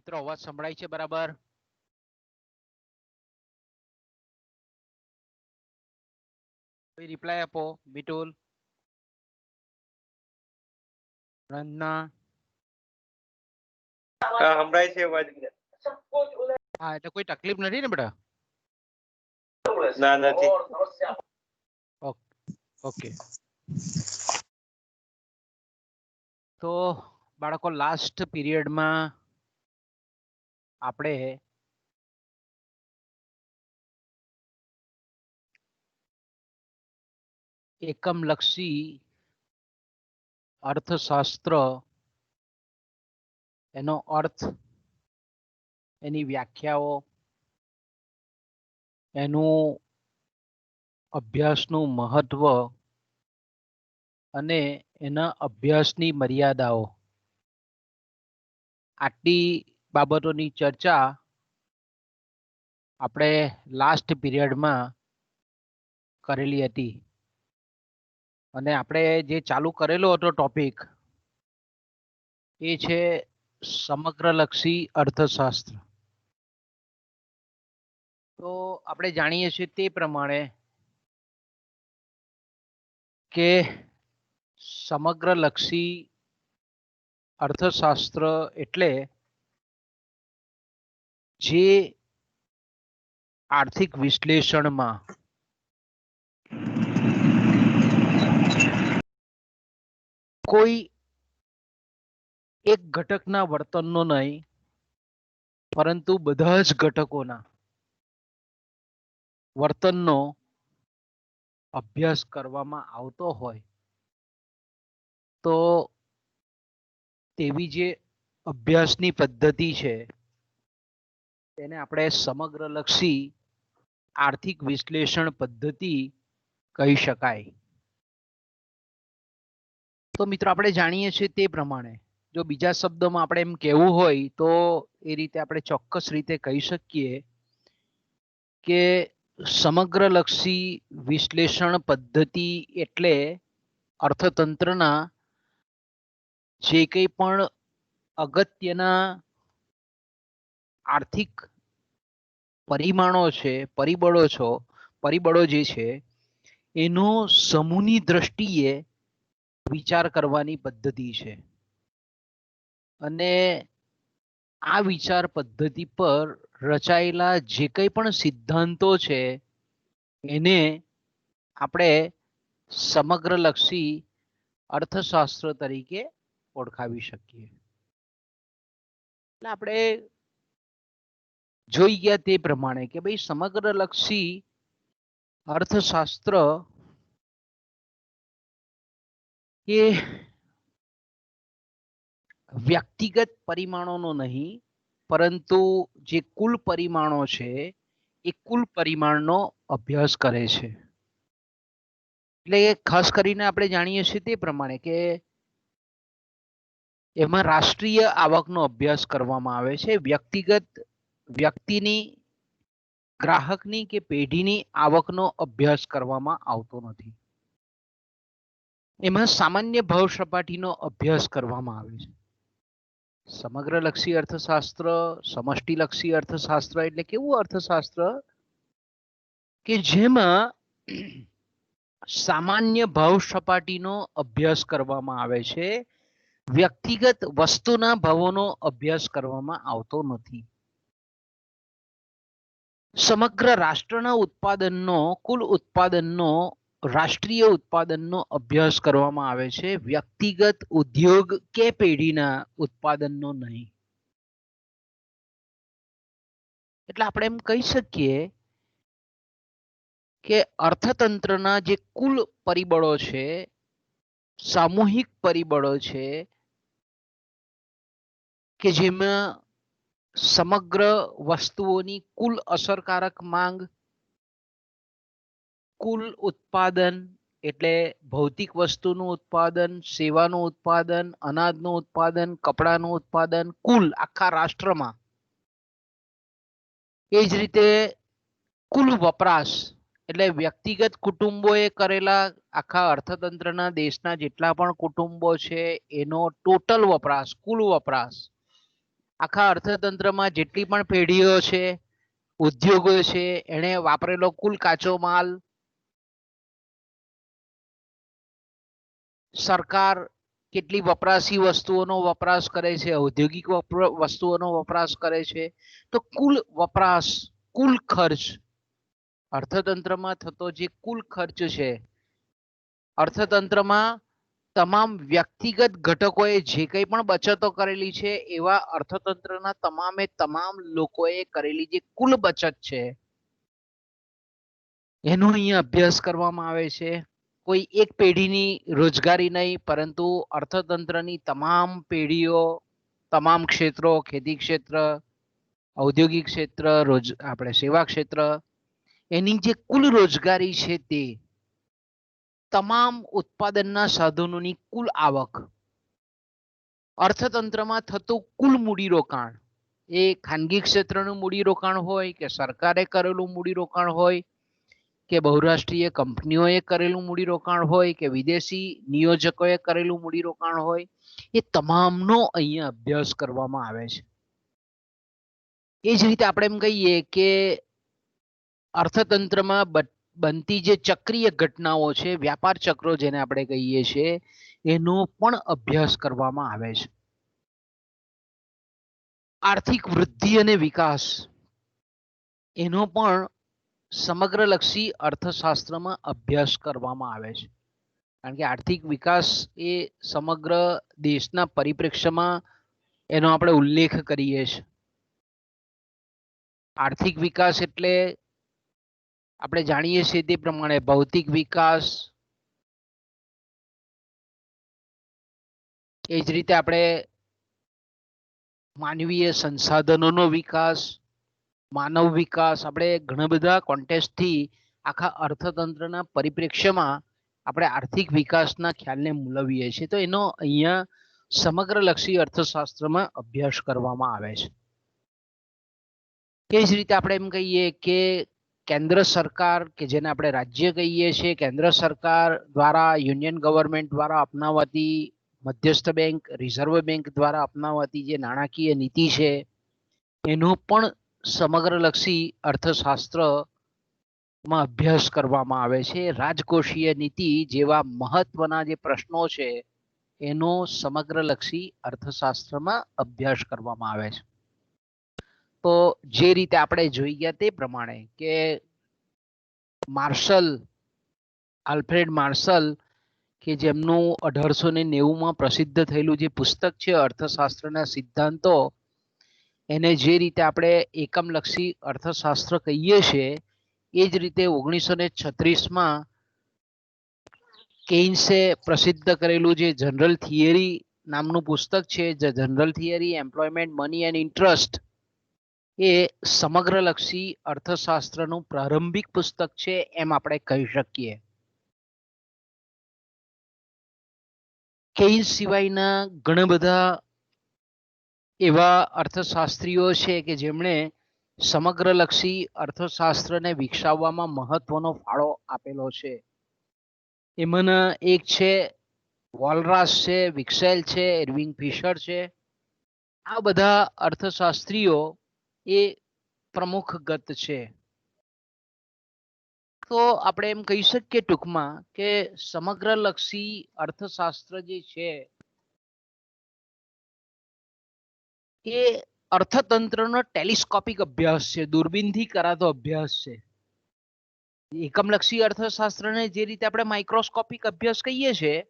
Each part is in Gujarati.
મિત્રો અવાજ સંભળાય છે બરાબર? કોઈ રિપ્લાય આપો. મિતુલ, રંजना, સંભળાય છે અવાજ? હા, એટલે કોઈ તકલીફ નથી ને બેટા? ના, નથી. ઓકે. તો બાળકો લાસ્ટ પીરિયડમાં આપણે એકમલક્ષી અર્થશાસ્ત્ર, એનો અર્થ, એની વ્યાખ્યાઓ, એનું અભ્યાસનું મહત્વ અને એના અભ્યાસની મર્યાદાઓ, આટલી બાબતોની ચર્ચા આપણે લાસ્ટ પીરિયડમાં કરેલી હતી. અને આપણે જે ચાલુ કરેલો હતો ટોપિક એ છે સમગ્રલક્ષી અર્થશાસ્ત્ર. તો આપણે જાણીએ છીએ તે પ્રમાણે કે સમગ્રલક્ષી અર્થશાસ્ત્ર એટલે જે આર્થિક વિશ્લેષણમાં કોઈ એક ઘટકના વર્તનનો નહીં, પરંતુ બધા જ ઘટકોના વર્તનનો અભ્યાસ કરવામાં આવતો હોય તો તેવી જે અભ્યાસની પદ્ધતિ છે તેને આપણે સમગ્રલક્ષી આર્થિક વિશ્લેષણ પદ્ધતિ કહી શકાય. તો મિત્રો આપણે જાણીએ છીએ તે પ્રમાણે જો બીજા શબ્દોમાં આપણે એમ કહેવું હોય તો એ રીતે આપણે ચોક્કસ રીતે કહી શકીએ કે સમગ્રલક્ષી વિશ્લેષણ પદ્ધતિ એટલે અર્થતંત્રના જે કંઈ પણ અગત્યના આર્થિક પરિમાણો છે, પરિબળો જે છે એનો સમૂહની દ્રષ્ટિએ વિચાર કરવાની પદ્ધતિ છે. અને આ વિચાર પદ્ધતિ પર રચાયેલા જે કંઈ પણ સિદ્ધાંતો છે એને આપણે સમગ્રલક્ષી અર્થશાસ્ત્ર તરીકે ઓળખાવી શકીએ. એટલે આપણે જોઈ ગયા તે પ્રમાણે કે ભાઈ સમગ્રલક્ષી અર્થશાસ્ત્ર એ વ્યક્તિગત પરિમાણોનો નહીં, પરંતુ જે કુલ પરિમાણો છે એ કુલ પરિમાણનો અભ્યાસ કરે છે. એટલે ખાસ કરીને આપણે જાણીએ છીએ તે પ્રમાણે કે એમાં રાષ્ટ્રીય આવકનો અભ્યાસ કરવામાં આવે છે. વ્યક્તિની, ગ્રાહકની કે પેઢીની આવકનો અભ્યાસ કરવામાં આવતો નથી. એમાં સામાન્ય ભાવ સપાટીનો અભ્યાસ કરવામાં આવે છે. સમગ્રલક્ષી અર્થશાસ્ત્ર, સમષ્ટિલક્ષી અર્થશાસ્ત્ર એટલે કેવું અર્થશાસ્ત્ર કે જેમાં સામાન્ય ભાવ સપાટીનો અભ્યાસ કરવામાં આવે છે, વ્યક્તિગત વસ્તુના ભાવોનો અભ્યાસ કરવામાં આવતો નથી. સમગ્ર રાષ્ટ્રના ઉત્પાદનનો, કુલ ઉત્પાદનનો, રાષ્ટ્રીય ઉત્પાદનનો અભ્યાસ કરવામાં આવે છે, વ્યક્તિગત ઉદ્યોગ કે પેઢીના ઉત્પાદનનો નહીં. એટલે આપણે એમ કહી શકીએ કે અર્થતંત્રના જે કુલ પરિબળો છે, સામૂહિક પરિબળો છે કે જેમાં સમગ્ર વસ્તુઓની કુલ અસરકારક માંગ, કુલ ઉત્પાદન એટલે ભૌતિક વસ્તુનું ઉત્પાદન, સેવાનું ઉત્પાદન, અનાજનું ઉત્પાદન, કપડાનું ઉત્પાદન, કુલ આખા રાષ્ટ્રમાં, એ જ રીતે કુલ વપરાશ એટલે વ્યક્તિગત કુટુંબોએ કરેલા આખા અર્થતંત્રના દેશના જેટલા પણ કુટુંબો છે એનો ટોટલ વપરાશ, કુલ વપરાશ, આખા અર્થતંત્રમાં જેટલી પણ પેઢીઓ છે, ઉદ્યોગો છે, એને વાપરેલો કુલ કાચો માલ, સરકાર કેટલી વપરાશી વસ્તુઓનો વપરાશ કરે છે, ઔદ્યોગિક વસ્તુઓનો વપરાશ કરે છે, તો કુલ વપરાશ, કુલ ખર્ચ, અર્થતંત્રમાં થતો જે કુલ ખર્ચ છે, અર્થતંત્રમાં તમામ વ્યક્તિગત ઘટકોએ જે કંઈ પણ બચતો કરેલી છે એવા અર્થતંત્રના તમામે તમામ લોકોએ કરેલી જે કુલ બચત છે એનો અહીંયા અભ્યાસ કરવામાં આવે છે. કોઈ એક પેઢીની રોજગારી નહીં, પરંતુ અર્થતંત્રની તમામ પેઢીઓ, તમામ ક્ષેત્રો, ખેતી ક્ષેત્ર, ઔદ્યોગિક ક્ષેત્ર, આપણે સેવા ક્ષેત્ર, એની જે કુલ રોજગારી છે તે તમામ ઉત્પાદનના સાધનોની કુલ આવક, અર્થતંત્રમાં થતું કુલ મૂડીરોકાણ, એ ખાનગી ક્ષેત્રનું મૂડીરોકાણ હોય કે સરકારે કરેલું મૂડીરોકાણ હોય કે બહુરાષ્ટ્રીય કંપનીઓએ કરેલું મૂડીરોકાણ હોય કે વિદેશી નિયોજકોએ કરેલું મૂડીરોકાણ હોય, એ તમામનો અહીંયા અભ્યાસ કરવામાં આવે છે. એ જ રીતે આપણે એમ કહીએ કે અર્થતંત્રમાં બનતી જે ચક્રીય ઘટનાઓ છે, વ્યાપાર ચક્રો જેને આપણે કહીએ છીએ, એનો પણ અભ્યાસ કરવામાં આવે છે. આર્થિક વૃદ્ધિ અને વિકાસ એનો પણ સમગ્રલક્ષી અર્થશાસ્ત્રમાં અભ્યાસ કરવામાં આવે છે. કારણ કે આર્થિક વિકાસ એ સમગ્ર દેશના પરિપ્રેક્ષ્યમાં એનો આપણે ઉલ્લેખ કરીએ છીએ. આર્થિક વિકાસ એટલે આપણે જાણીએ છીએ તે પ્રમાણે ભૌતિક વિકાસ, એ જ રીતે આપણે માનવીય સંસાધનોનો વિકાસ, માનવ વિકાસ, આપણે ઘણા બધા કોન્ટેક્સ્ટથી આખા અર્થતંત્રના પરિપ્રેક્ષ્યમાં આપણે આર્થિક વિકાસના ખ્યાલને મૂલવીએ છીએ. તો એનો અહીંયા સમગ્રલક્ષી અર્થશાસ્ત્રમાં અભ્યાસ કરવામાં આવે છે. એ જ રીતે આપણે એમ કહીએ કે કેન્દ્ર સરકાર, કે જેને આપણે રાજ્ય કહીએ છીએ, કેન્દ્ર સરકાર દ્વારા, યુનિયન ગવર્મેન્ટ દ્વારા અપનાવાતી મધ્યસ્થ બેંક, રિઝર્વ બેંક દ્વારા અપનાવાતી જે નાણાકીય નીતિ છે, એનો પણ સમગ્રલક્ષી અર્થશાસ્ત્રમાં અભ્યાસ કરવામાં આવે છે. રાજકોષીય નીતિ જેવા મહત્વના જે પ્રશ્નો છે એનો સમગ્રલક્ષી અર્થશાસ્ત્રમાં અભ્યાસ કરવામાં આવે છે. તો જે રીતે આપણે જોઈ ગયા તે પ્રમાણે કે માર્શલ, આલ્ફ્રેડ માર્શલ, કે જેમનું 1890માં પ્રસિદ્ધ થયેલું જે પુસ્તક છે અર્થશાસ્ત્રના સિદ્ધાંતો, એને જે રીતે આપણે એકમલક્ષી અર્થશાસ્ત્ર કહીએ છીએ, એ જ રીતે 1936માં કેઇન્સે પ્રસિદ્ધ કરેલું જે જનરલ થિયરી નામનું પુસ્તક છે, જે general theory employment, money and interest, એ સમગ્રલક્ષી અર્થશાસ્ત્રનું પ્રારંભિક પુસ્તક છે એમ આપણે કહી શકીએ. કેઇન્સ સિવાયના ઘણા બધા એવા અર્થશાસ્ત્રીઓ છે કે જેમણે સમગ્રલક્ષી અર્થશાસ્ત્રને વિકસાવવામાં મહત્વનો ફાળો આપેલો છે. એમાંના એક છે વોલરાસ છે, વિક્સેલ છે, એર્વિંગ ફિશર છે. આ બધા અર્થશાસ્ત્રીઓ એ પ્રમુખગત છે. તો આપણે એમ કહી શકીએ ટૂંકમાં કે સમગ્રલક્ષી અર્થશાસ્ત્ર જે છે એ અર્થતંત્રનો ટેલિસ્કોપિક અભ્યાસ છે, દૂરબીનથી કરાતો અભ્યાસ છે. એકમલક્ષી અર્થશાસ્ત્રને જે રીતે આપણે માઇક્રોસ્કોપિક અભ્યાસ કહીએ છીએ,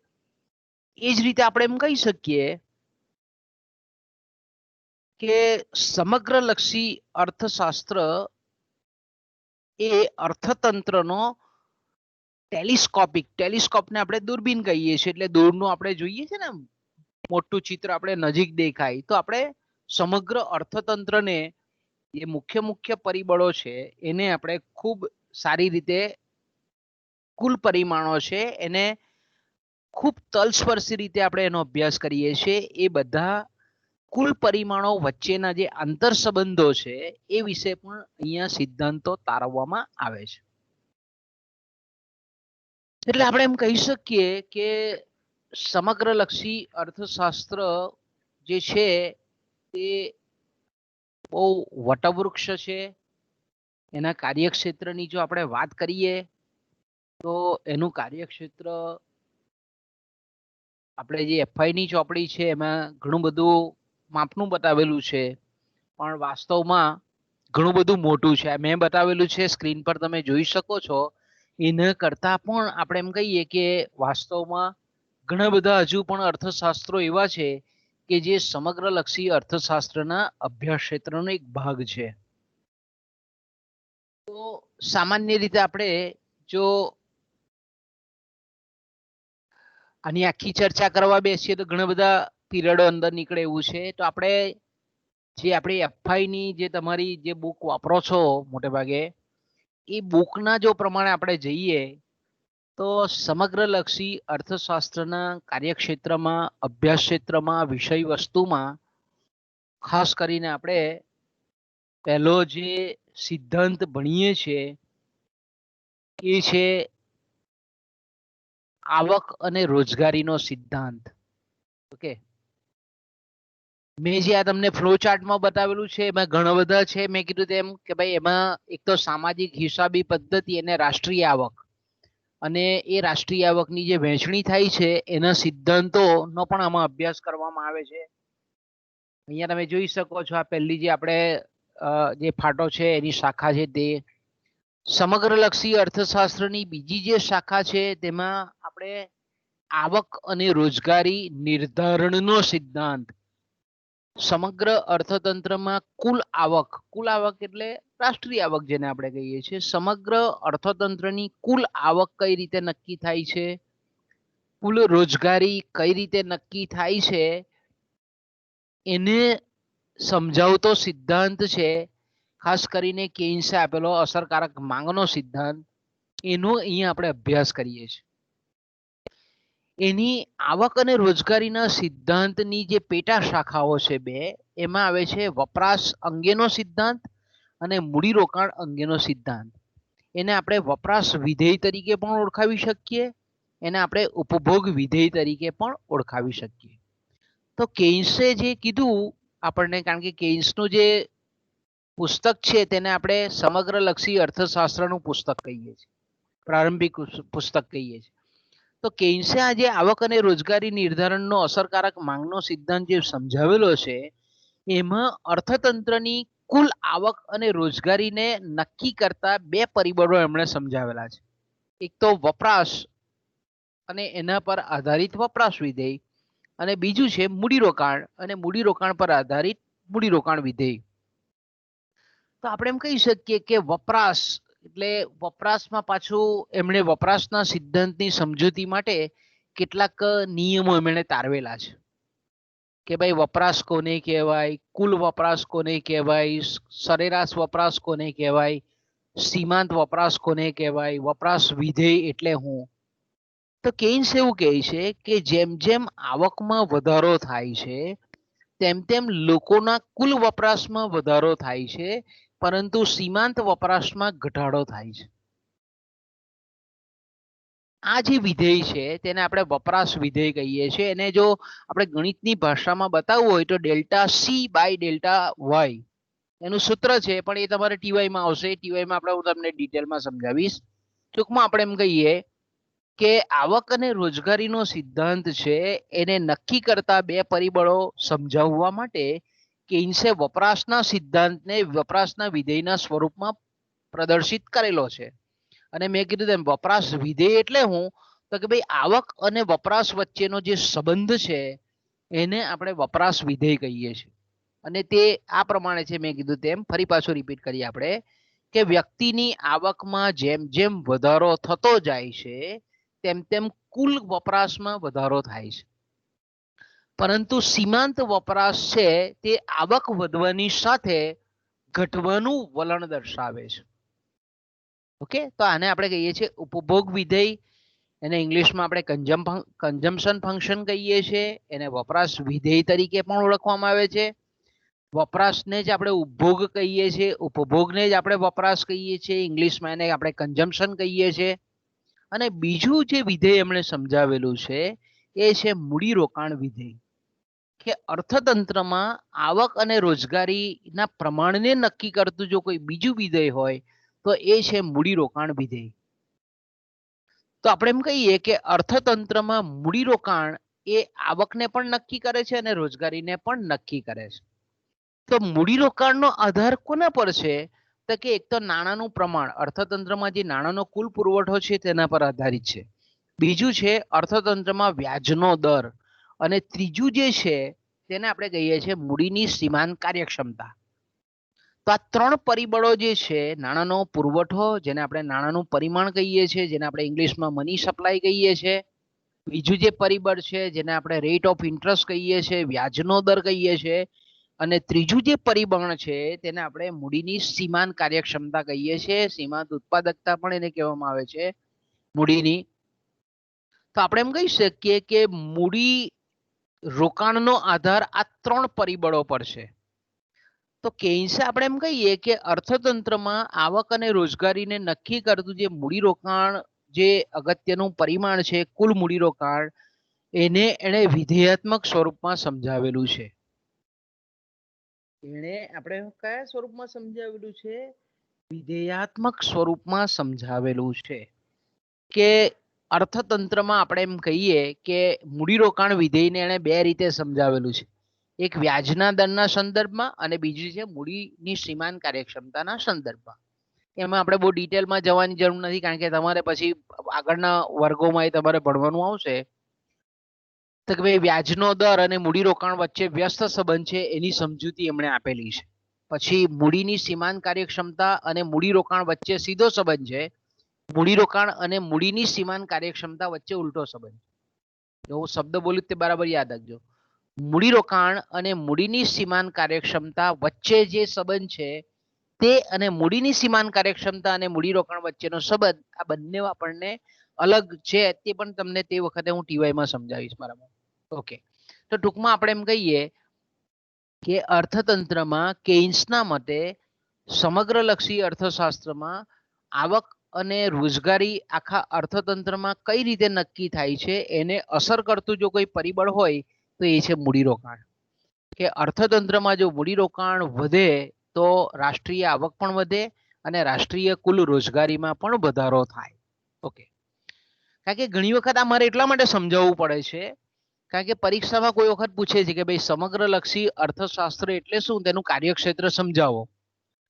એ જ રીતે આપણે એમ કહી શકીએ કે સમગ્રલક્ષી અર્થશાસ્ત્ર એ અર્થતંત્રનો ટેલિસ્કોપને આપણે દૂરબીન કહીએ છીએ, એટલે દૂરનું આપણે જોઈએ છે ને મોટું ચિત્ર આપણે નજીક દેખાય, તો આપણે સમગ્ર અર્થતંત્રને જે મુખ્ય પરિબળો છે એને આપણે ખૂબ સારી રીતે, કુલ પરિમાણો છે એને ખૂબ તલસ્પર્શી રીતે આપણે એનો અભ્યાસ કરીએ છીએ. એ બધા કુલ પરિમાણો વચ્ચેના જે આંતર સંબંધો છે એ વિશે પણ અહીંયા સિદ્ધાંતો તારવવામાં આવે છે. એટલે આપણે એમ કહી શકીએ કે સમગ્રલક્ષી અર્થશાસ્ત્ર જે છે તે બહુ વટવૃક્ષ છે. એના કાર્યક્ષેત્રની જો આપણે વાત કરીએ તો એનું કાર્યક્ષેત્ર આપણે જે એફઆઈની ચોપડી છે એમાં ઘણું બધું માપનું બતાવેલું છે, પણ વાસ્તવમાં ઘણું બધું મોટું છે. મેં બતાવેલું છે સ્ક્રીન પર તમે જોઈ શકો છો. એના કરતાં પણ આપણે એમ કહીએ કે વાસ્તવમાં ઘણા બધા હજુ પણ અર્થશાસ્ત્રો એવા છે કે જે સમગ્ર લક્ષી અર્થશાસ્ત્રના અભ્યાસ ક્ષેત્રનો એક ભાગ છે. તો સામાન્ય રીતે આપણે જો આની આખી ચર્ચા કરવા બેસીએ તો ઘણા બધા પીરિયડો અંદર નીકળે એવું છે. તો આપણે જે આપણી એફઆઈની જે તમારી જે બુક વાપરો છો મોટે ભાગે, એ બુકના જો પ્રમાણે આપણે જઈએ તો સમગ્ર લક્ષી અર્થશાસ્ત્રના કાર્યક્ષેત્રમાં, અભ્યાસ ક્ષેત્રમાં, વિષય વસ્તુમાં ખાસ કરીને આપણે પહેલો જે સિદ્ધાંત ભણીએ છીએ એ છે આવક અને રોજગારીનો સિદ્ધાંત. ઓકે, મેં જે આ તમને ફ્લો ચાર્ટમાં બતાવેલું છે એમાં ઘણા બધા છે. મેં કીધું તેમ કે ભાઈ એમાં એક તો સામાજિક હિસાબી પદ્ધતિ અને રાષ્ટ્રીય આવક, અને એ રાષ્ટ્રીય આવકની જે વહેંચણી થાય છે એના સિદ્ધાંતોનો પણ આમાં અભ્યાસ કરવામાં આવે છે. અહીંયા તમે જોઈ શકો છો આ પહેલી જે આપણે જે ફાટો છે એની શાખા છે તે સમગ્ર લક્ષી અર્થશાસ્ત્રની બીજી જે શાખા છે તેમાં આપણે આવક અને રોજગારી નિર્ધારણનો સિદ્ધાંત, સમગ્ર અર્થતંત્રમાં કુલ આવક એટલે રાષ્ટ્રીય આવક જેને આપણે કહીએ છીએ, સમગ્ર અર્થતંત્રની કુલ આવક કઈ રીતે નક્કી થાય છે, કુલ રોજગારી કઈ રીતે નક્કી થાય છે, એને સમજાવતો સિદ્ધાંત છે. ખાસ કરીને કેઇન્સે આપેલો અસરકારક માંગનો સિદ્ધાંત, એનો અહીંયા આપણે અભ્યાસ કરીએ છીએ. એની આવક અને રોજગારીના સિદ્ધાંતની જે પેટા શાખાઓ છે બે, એમાં આવે છે વપરાશ અંગેનો સિદ્ધાંત અને મૂડીરોકાણ અંગેનો સિદ્ધાંત. એને આપણે વપરાશ વિધેય તરીકે પણ ઓળખાવી શકીએ, એને આપણે ઉપભોગ વિધેય તરીકે પણ ઓળખાવી શકીએ. તો કેઇન્સે જે કીધું આપણને, કારણ કે કેઇન્સનું જે પુસ્તક છે તેને આપણે સમગ્ર લક્ષી અર્થશાસ્ત્રનું પુસ્તક કહીએ છીએ, પ્રારંભિક પુસ્તક કહીએ છીએ. તો કેઇન્સે આ જે આવક અને રોજગારી નિર્ધારણનો અસરકારક માંગનો સિદ્ધાંત જે સમજાવેલો છે એમાં અર્થતંત્રની કુલ આવક અને રોજગારીને નક્કી કરતા બે પરિબળો એમણે સમજાવેલા છે. એક તો વપરાશ અને એના પર આધારિત વપરાશ વિધેય, અને બીજું છે મૂડીરોકાણ અને મૂડીરોકાણ પર આધારિત મૂડીરોકાણ વિધેય. તો આપણે એમ કહી શકીએ કે વપરાશ એટલે વપરાશમાં પાછું એમણે વપરાશના સિદ્ધાંતની સમજૂતી માટે કેટલાક નિયમો એમણે તારવેલા છે કે ભાઈ વપરાશ કોને કહેવાય, કુલ વપરાશ કોને કહેવાય, સરેરાશ વપરાશ કોને કહેવાય, સીમાંત વપરાશ કોને કહેવાય, વપરાશ વિધેય એટલે હું. તો કેઇન્સ એવું કહે છે કે જેમ જેમ આવકમાં વધારો થાય છે તેમ તેમ લોકોના કુલ વપરાશમાં વધારો થાય છે, પરંતુ સીમાંત વપરાશમાં ઘટાડો થાય છે. આ જે વિધેય છે તેને આપણે વપરાશ વિધેય કહીએ છીએ. એને જો આપણે ગણિતની ભાષામાં બતાવવું હોય તો delta C by delta Y એનું સૂત્ર છે, પણ એ તમારે ટીવાયમાં આવશે. ટીવાયમાં આપણે હું તમને ડિટેલમાં સમજાવીશ. ટૂંકમાં આપણે એમ કહીએ કે આવક અને રોજગારીનો સિદ્ધાંત છે એને નક્કી કરતા બે પરિબળો સમજાવવા માટે કેઇન્સે વપરાશના સિદ્ધાંતને વપરાશના વિધેયના સ્વરૂપમાં પ્રદર્શિત કરેલો છે. અને મેં કીધું તેમ વપરાશ વિધેય એટલે હું, તો કે ભાઈ આવક અને વપરાશ વચ્ચેનો જે સંબંધ છે એને આપણે વપરાશ વિધેય કહીએ છીએ. અને તે આ પ્રમાણે છે, મેં કીધું તેમ ફરી પાછું રિપીટ કરીએ આપણે કે વ્યક્તિની આવકમાં જેમ જેમ વધારો થતો જાય છે તેમ તેમ કુલ વપરાશમાં વધારો થાય છે, પરંતુ સીમાંત વપરાશ છે તે આવક વધવાની સાથે ઘટવાનું વલણ દર્શાવે છે. ઓકે, તો આને આપણે કહીએ છીએ ઉપભોગ વિધેય. એને ઇંગ્લિશમાં આપણે કન્ઝમ્પશન ફંક્શન કહીએ છીએ. એને વપરાશ વિધેય તરીકે પણ ઓળખવામાં આવે છે. વપરાશને જ આપણે ઉપભોગ કહીએ છીએ, ઉપભોગને જ આપણે વપરાશ કહીએ છીએ. ઇંગ્લિશમાં એને આપણે કન્ઝમ્પશન કહીએ છીએ. અને બીજું જે વિધેય એમણે સમજાવેલું છે એ છે મૂડીરોકાણ વિધેય, કે અર્થતંત્રમાં આવક અને રોજગારીના પ્રમાણને નક્કી કરતું જો કોઈ બીજું વિધેય હોય તો એ છે મૂડીરોકાણ વિધેય. તો આપણે એમ કહીએ કે અર્થતંત્રમાં મૂડીરોકાણ એ આવકને પણ નક્કી કરે છે અને રોજગારીને પણ નક્કી કરે છે. તો મૂડીરોકાણનો આધાર કોના પર છે? તો કે એક તો નાણાંનું પ્રમાણ, અર્થતંત્રમાં જે નાણાંનો કુલ પુરવઠો છે તેના પર આધારિત છે. બીજું છે અર્થતંત્રમાં વ્યાજનો દર, અને ત્રીજું જે છે તેને આપણે કહીએ છીએ મૂડીની સીમાંત કાર્યક્ષમતા. તો આ ત્રણ પરિબળો જે છે, નાણાંનો પુરવઠો જેને આપણે નાણાંનું પરિમાણ કહીએ છીએ, જેને આપણે ઇંગ્લિશમાં મની સપ્લાય કહીએ છીએ, બીજું જે પરિબળ છે જેને આપણે રેટ ઓફ ઇન્ટરેસ્ટ કહીએ છીએ, વ્યાજનો દર કહીએ છીએ, અને ત્રીજું જે પરિબળ છે તેને આપણે મૂડીની સીમાંત કાર્યક્ષમતા કહીએ છીએ. સીમાંત ઉત્પાદકતા પણ એને કહેવામાં આવે છે મૂડીની. તો આપણે એમ કહી શકીએ કે મૂડી રોકાણનો આધાર આ ત્રણ પરિબળો પર છે. તો કેન્સે આપણે એમ કહીએ કે અર્થતંત્રમાં આવક અને રોજગારીને નક્કી કરતું જે મૂડીરોકાણ જે અગત્યનું પરિમાણ છે, કુલ મૂડીરોકાણ, એને વિધેયાત્મક સ્વરૂપમાં સમજાવેલું છે. એને આપણે કયા સ્વરૂપમાં સમજાવેલું છે? વિધેયાત્મક સ્વરૂપમાં સમજાવેલું છે. કે અર્થતંત્રમાં આપણે એમ કહીએ કે મૂડીરોકાણ વિધેયને એને બે રીતે સમજાવેલું છે. એક વ્યાજના દરના સંદર્ભમાં અને બીજું છે મૂડીની સીમાંત કાર્યક્ષમતાના સંદર્ભમાં. એમાં આપણે બહુ ડિટેલમાં જવાની જરૂર નથી, કારણ કે તમારે પછી આગળના વર્ગોમાં એ તમારે ભણવાનું આવશે. તો કે ભાઈ વ્યાજનો દર અને મૂડીરોકાણ વચ્ચે વ્યસ્ત સંબંધ છે એની સમજૂતી એમણે આપેલી છે. પછી મૂડીની સીમાંત કાર્યક્ષમતા અને મૂડીરોકાણ વચ્ચે સીધો સંબંધ છે. મૂડીરોકાણ અને મૂડીની સીમાંત કાર્યક્ષમતા વચ્ચે ઉલટો સંબંધ. જો હું શબ્દ બોલું તે બરાબર યાદ રાખજો. મૂડીરોકાણ અને મૂડીની સીમાંત કાર્યક્ષમતા વચ્ચે જે સંબંધ છે તે, અને મૂડીની સીમાંત કાર્યક્ષમતા અને મૂડીરોકાણ વચ્ચેનો સંબંધ, આ બંને આપણને અલગ છે. તે પણ તમને તે વખતે હું ટીવાયમાં સમજાવીશ. બરાબર? ઓકે. તો ટૂંકમાં આપણે એમ કહીએ કે અર્થતંત્રમાં કેન્સના મતે સમગ્રલક્ષી અર્થશાસ્ત્રમાં આવક અને રોજગારી આખા અર્થતંત્રમાં કઈ રીતે નક્કી થાય છે એને અસર કરતું જો કોઈ પરિબળ હોય તો એ છે મૂડીરોકાણ. કે અર્થતંત્રમાં જો મૂડીરોકાણ વધે તો રાષ્ટ્રીય આવક પણ વધે અને રાષ્ટ્રીય કુલ રોજગારીમાં પણ વધારો થાય. ઓકે. કારણ કે ઘણી વખત આ મારે એટલા માટે સમજાવવું પડે છે, કારણ કે પરીક્ષામાં કોઈ વખત પૂછે છે કે ભાઈ સમગ્રલક્ષી અર્થશાસ્ત્ર એટલે શું, તેનું કાર્યક્ષેત્ર સમજાવો.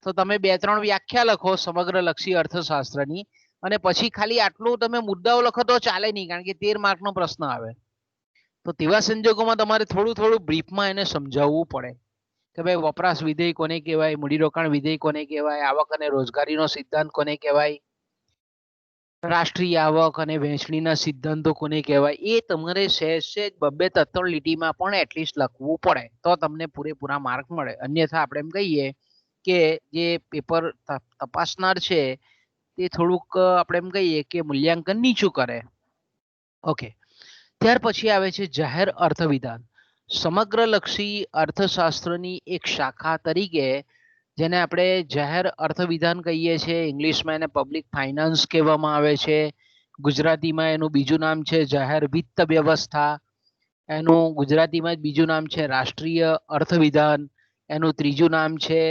તો તમે 2-3 વ્યાખ્યા લખો સમગ્રલક્ષી અર્થશાસ્ત્રની, અને પછી ખાલી આટલું તમે મુદ્દાઓ લખો તો ચાલે નહીં, કારણ કે 13 માર્કનો પ્રશ્ન આવે. તો તેવા સંજોગોમાં તમારે થોડું બ્રીફમાં એને સમજાવવું પડે કે ભાઈ વપરાશ વિધેય કોને કહેવાય, મૂડીરોકાણ વિધેય કોને કહેવાય, આવક અને રોજગારીનો સિદ્ધાંત કોને કહેવાય, રાષ્ટ્રીય આવક અને વહેંચણીના સિદ્ધાંતો કોને કહેવાય, એ તમારે સહેજ 2-3 લીટીમાં પણ એટલીસ્ટ લખવું પડે, તો તમને પૂરેપૂરા માર્ક મળે. અન્યથા આપણે એમ કહીએ કે જે પેપર તપાસનાર છે તે થોડુંક આપણે એમ કહીએ કે મૂલ્યાંકન નીચું કરે. ઓકે. ત્યાર પછી આવે છે જાહેર અર્થવિધાન. સમગ્રલક્ષી અર્થશાસ્ત્રની એક શાખા તરીકે જેને આપણે જાહેર અર્થવિધાન કહીએ છીએ, ઇંગ્લિશમાં એને પબ્લિક ફાઇનાન્સ કહેવામાં આવે છે, ગુજરાતીમાં એનું બીજું નામ છે જાહેર વિત્ત વ્યવસ્થા, એનું ગુજરાતીમાં જ બીજું નામ છે રાષ્ટ્રીય અર્થવિધાન, એનું ત્રીજું નામ છે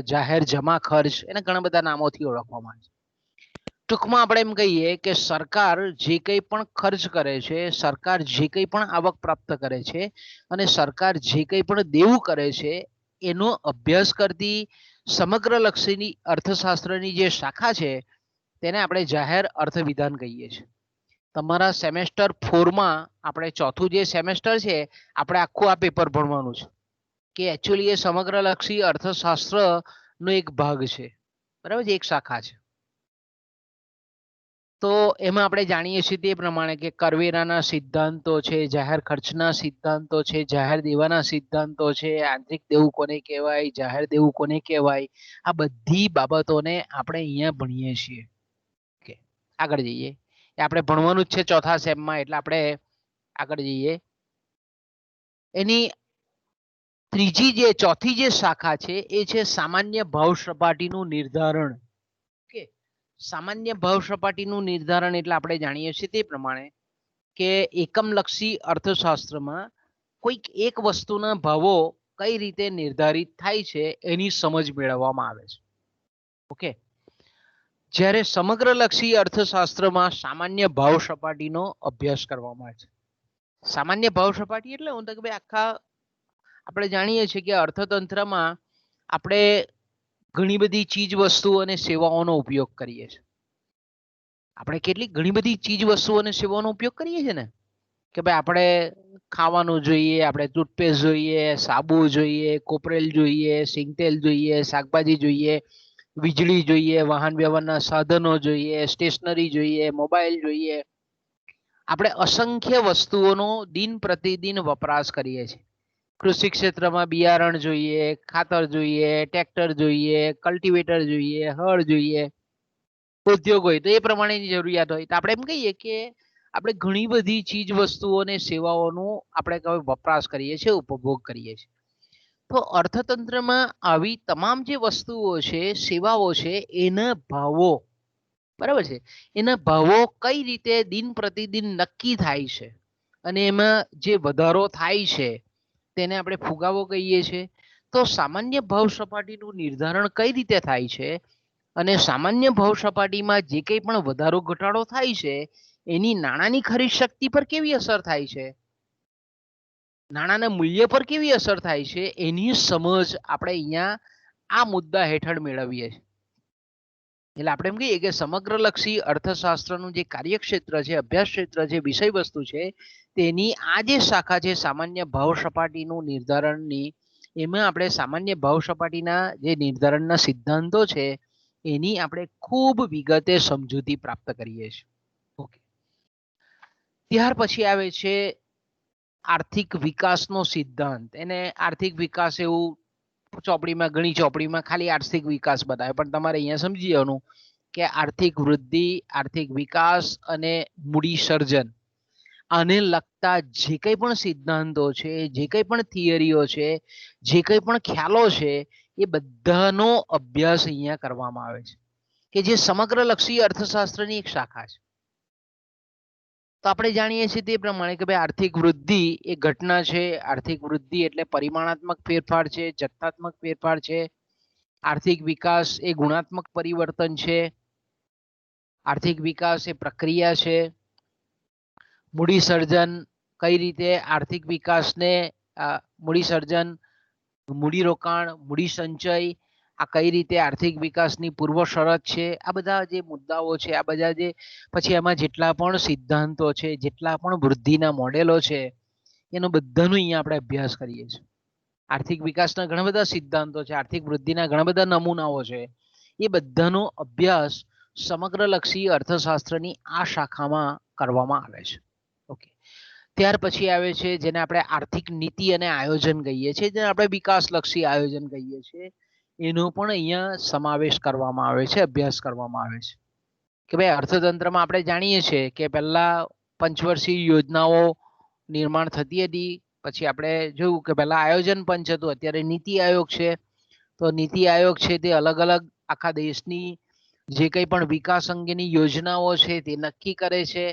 જાહેર જમા ખર્ચ. એને ઘણા બધા નામોથી ઓળખવામાં આવે છે. ટૂંકમાં આપણે એમ કહીએ કે સરકાર જે કંઈ પણ ખર્ચ કરે છે, સરકાર જે કંઈ પણ આવક પ્રાપ્ત કરે છે અને સરકાર જે કંઈ પણ દેવું કરે છે એનો અભ્યાસ કરતી સમગ્રલક્ષીની અર્થશાસ્ત્રની જે શાખા છે તેને આપણે જાહેર અર્થવિધાન કહીએ છીએ. તમારા સેમેસ્ટર 4માં આપણે ચોથું જે સેમેસ્ટર છે આપણે આખું આ પેપર ભણવાનું છે કે એકચ્યુઅલી એ સમગ્રલક્ષી અર્થશાસ્ત્રનો એક ભાગ છે. બરાબર છે, એક શાખા છે. તો એમાં આપણે જાણીએ છીએ તે પ્રમાણે કે કરવેરાના સિદ્ધાંતો છે, જાહેર ખર્ચના સિદ્ધાંતો છે, જાહેર દેવાના સિદ્ધાંતો છે, આંતરિક દેવું કોને કહેવાય, જાહેર દેવું કોને કહેવાય, આ બધી બાબતોને આપણે અહીંયા ભણીએ છીએ. ઓકે, આગળ જઈએ. એ આપણે ભણવાનું જ છે ચોથા સેમમાં, એટલે આપણે આગળ જઈએ. એની ચોથી જે શાખા છે એ છે સામાન્ય ભાવ સપાટીનું નિર્ધારણ. ઓકે, સામાન્ય ભાવ સપાટીનું નિર્ધારણ એટલે આપણે જાણીએ છીએ તે પ્રમાણે કે એકમલક્ષી અર્થશાસ્ત્રમાં કોઈક એક વસ્તુના ભાવો કઈ રીતે નિર્ધારિત થાય છે એની સમજ મેળવવામાં આવે છે. ઓકે, જ્યારે સમગ્રલક્ષી અર્થશાસ્ત્રમાં સામાન્ય ભાવ સપાટીનો અભ્યાસ કરવામાં આવે છે. સામાન્ય ભાવ સપાટી એટલે હું તો કે ભાઈ આખા આપણે જાણીએ છીએ કે અર્થતંત્રમાં આપણે ઘણી બધી ચીજ વસ્તુઓ અને સેવાઓનો ઉપયોગ કરીએ છીએ. આપણે કેટલીક ઘણી બધી ચીજ વસ્તુઓ અને સેવાઓનો ઉપયોગ કરીએ છીએ ને, કે ભાઈ આપણે ખાવાનું જોઈએ, આપણે ટૂથપેસ્ટ જોઈએ, સાબુ જોઈએ, કોપરેલ જોઈએ, સિંગતેલ જોઈએ, શાકભાજી જોઈએ, વીજળી જોઈએ, વાહન વ્યવહારના સાધનો જોઈએ, સ્ટેશનરી જોઈએ, મોબાઈલ જોઈએ. આપણે અસંખ્ય વસ્તુઓનો દિન પ્રતિદિન વપરાશ કરીએ છીએ. કૃષિ ક્ષેત્રમાં બિયારણ જોઈએ, ખાતર જોઈએ, ટ્રેક્ટર જોઈએ, કલ્ટિવેટર જોઈએ, હળ જોઈએ. ઉદ્યોગ હોય તો એ પ્રમાણેની જરૂરિયાત હોય તો આપણે એમ કહીએ કે આપણે ઘણી બધી ચીજ વસ્તુઓ અને સેવાઓનું આપણે વપરાશ કરીએ છીએ, ઉપભોગ કરીએ છીએ. તો અર્થતંત્રમાં આવી તમામ જે વસ્તુઓ છે, સેવાઓ છે, એના ભાવો, બરાબર છે, એના ભાવો કઈ રીતે દિન પ્રતિદિન નક્કી થાય છે અને એમાં જે વધારો થાય છે તેને આપણે ફુગાવો કહીએ છીએ. તો સામાન્ય ભાવ સપાટીનું નિર્ધારણ કઈ રીતે થાય છે અને સામાન્ય ભાવ સપાટીમાં જે કંઈ પણ વધારો ઘટાડો થાય છે એની નાણાંની ખરીદ શક્તિ પર કેવી અસર થાય છે, નાણાંના મૂલ્ય પર કેવી અસર થાય છે, એની સમજ આપણે અહીંયા આ મુદ્દા હેઠળ મેળવીએ છીએ. એટલે આપણે એમ કહીએ કે સમગ્રલક્ષી અર્થશાસ્ત્રનું જે કાર્યક્ષેત્ર છે, અભ્યાસ ક્ષેત્ર છે, વિષય વસ્તુ છે, તેની આ જે શાખા છે સામાન્ય ભાવ સપાટીનું નિર્ધારણની, એમાં આપણે સામાન્ય ભાવ સપાટીના જે નિર્ધારણના સિદ્ધાંતો છે એની આપણે ખૂબ વિગતે સમજૂતી પ્રાપ્ત કરીએ છીએ. ઓકે, ત્યાર પછી આવે છે આર્થિક વિકાસનો સિદ્ધાંત. એને આર્થિક વિકાસ એવું ચોપડીમાં, ઘણી ચોપડીમાં ખાલી આર્થિક વિકાસ બતાવે, પણ તમારે અહીંયા સમજી જવાનું કે આર્થિક વૃદ્ધિ, આર્થિક વિકાસ અને મૂડી સર્જન, આને લગતા જે કંઈ પણ સિદ્ધાંતો છે, જે કંઈ પણ થિયરીઓ છે, જે કંઈ પણ ખ્યાલો છે, એ બધાનો અભ્યાસ અહીંયા કરવામાં આવે છે, કે જે સમગ્રલક્ષી અર્થશાસ્ત્રની એક શાખા છે. તો આપણે જાણીએ છીએ તે પ્રમાણે કે ભાઈ આર્થિક વૃદ્ધિ એ ઘટના છે, આર્થિક વૃદ્ધિ એટલે પરિમાણાત્મક ફેરફાર છે, જથ્થાત્મક ફેરફાર છે. આર્થિક વિકાસ એ ગુણાત્મક પરિવર્તન છે. આર્થિક વિકાસ એ પ્રક્રિયા છે. મૂડી સર્જન કઈ રીતે આર્થિક વિકાસને, મૂડી સર્જન, મૂડીરોકાણ, મૂડી સંચય, આ કઈ રીતે આર્થિક વિકાસની પૂર્વ શરત છે. આ બધા જે મુદ્દાઓ છે, આ બધા જે પછી એમાં જેટલા પણ સિદ્ધાંતો છે, જેટલા પણ વૃદ્ધિના મોડેલો છે, એનો બધાનો અહીંયા આપણે અભ્યાસ કરીએ છીએ. આર્થિક વિકાસના ઘણા બધા સિદ્ધાંતો છે, આર્થિક વૃદ્ધિના ઘણા બધા નમૂનાઓ છે, એ બધાનો અભ્યાસ સમગ્રલક્ષી અર્થશાસ્ત્રની આ શાખામાં કરવામાં આવે છે. ઓકે, ત્યાર પછી આવે છે જેને આપણે આર્થિક નીતિ અને આયોજન કહીએ છીએ, જેને આપણે વિકાસલક્ષી આયોજન કહીએ છીએ, એનો પણ અહીંયા સમાવેશ કરવામાં આવે છે, અભ્યાસ કરવામાં આવે છે. કે ભાઈ અર્થતંત્રમાં આપણે જાણીએ છીએ કે પહેલા પંચવર્ષીય યોજનાઓ નિર્માણ થતી હતી, પછી આપણે જોયું કે પહેલા આયોજન પંચ હતું, અત્યારે નીતિ આયોગ છે. તો નીતિ આયોગ છે તે અલગ અલગ આખા દેશની જે કંઈ પણ વિકાસ અંગેની યોજનાઓ છે તે નક્કી કરે છે.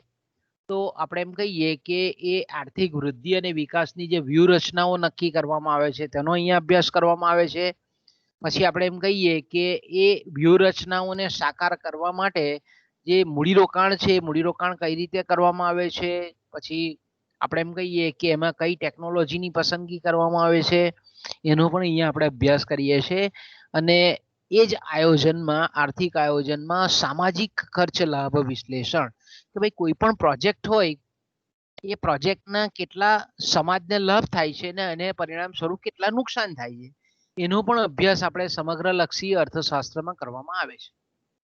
તો આપણે એમ કહીએ કે એ આર્થિક વૃદ્ધિ અને વિકાસની જે વ્યૂહરચનાઓ નક્કી કરવામાં આવે છે તેનો અહીંયા અભ્યાસ કરવામાં આવે છે. પછી આપણે એમ કહીએ કે એ વ્યૂહરચનાઓને સાકાર કરવા માટે જે મૂડીરોકાણ છે, મૂડીરોકાણ કઈ રીતે કરવામાં આવે છે, પછી આપણે એમ કહીએ કે એમાં કઈ ટેકનોલોજીની પસંદગી કરવામાં આવે છે, એનો પણ અહીંયા આપણે અભ્યાસ કરીએ છીએ. અને એ જ આયોજનમાં, આર્થિક આયોજનમાં સામાજિક ખર્ચ લાભ વિશ્લેષણ, કે ભાઈ કોઈ પણ પ્રોજેક્ટ હોય એ પ્રોજેક્ટના કેટલા સમાજને લાભ થાય છે ને એને પરિણામ સ્વરૂપ કેટલા નુકસાન થાય છે, એનો પણ અભ્યાસ આપણે સમગ્રલક્ષી અર્થશાસ્ત્રમાં કરવામાં આવે છે.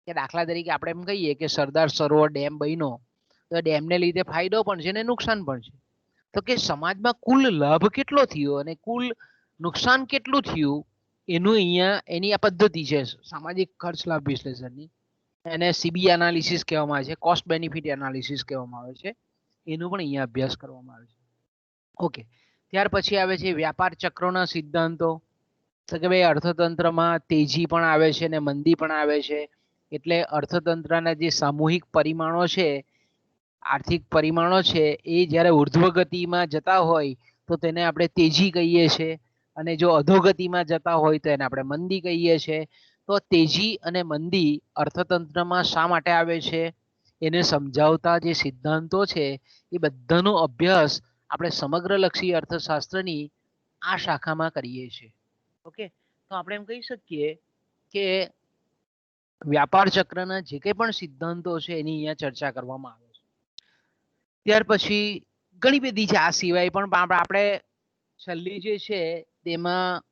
કે દાખલા તરીકે આપણે એમ કહીએ કે સરદાર સરોવર ડેમ બન્યો, તો ડેમને લીધે ફાયદો પણ છે ને નુકસાન પણ છે. તો કે સમાજમાં કુલ લાભ કેટલો થયો અને કુલ નુકસાન કેટલું થયું, એનું અહીંયા એની આ પદ્ધતિ છે સામાજિક ખર્ચ લાભ વિશ્લેષણની. એને સીબી એનાલિસિસ કહેવામાં આવે છે, કોસ્ટ બેનિફિટ એનાલિસિસ કહેવામાં આવે છે. એનો પણ અહીંયા અભ્યાસ કરવામાં આવે છે. ઓકે, ત્યાર પછી આવે છે વ્યાપાર ચક્રોના સિદ્ધાંતો. તો કે ભાઈ અર્થતંત્રમાં તેજી પણ આવે છે અને મંદી પણ આવે છે, એટલે અર્થતંત્રના જે સામૂહિક પરિમાણો છે, આર્થિક પરિમાણો છે, એ જ્યારે ઉર્ધ્વ ગતિમાં જતા હોય તો તો તેને આપણે તેજી કહીએ છીએ, અને જો અધોગતિમાં જતા હોય તો એને આપણે મંદી કહીએ છીએ. તો તેજી અને મંદી અર્થતંત્રમાં શા માટે આવે છે એને સમજાવતા જે સિદ્ધાંતો છે એ બધાનો અભ્યાસ આપણે સમગ્રલક્ષી અર્થશાસ્ત્રની આ શાખામાં કરીએ છીએ. ઓકે, તો આપણે એમ કહી શકીએ કે વ્યાપાર ચક્રના જે કંઈ પણ સિદ્ધાંતો છે એની અહીંયા ચર્ચા કરવામાં આવે છે. ત્યાર પછી ઘણી બધી છે, આ સિવાય પણ આપણે છેલ્લી જે છે તેમાં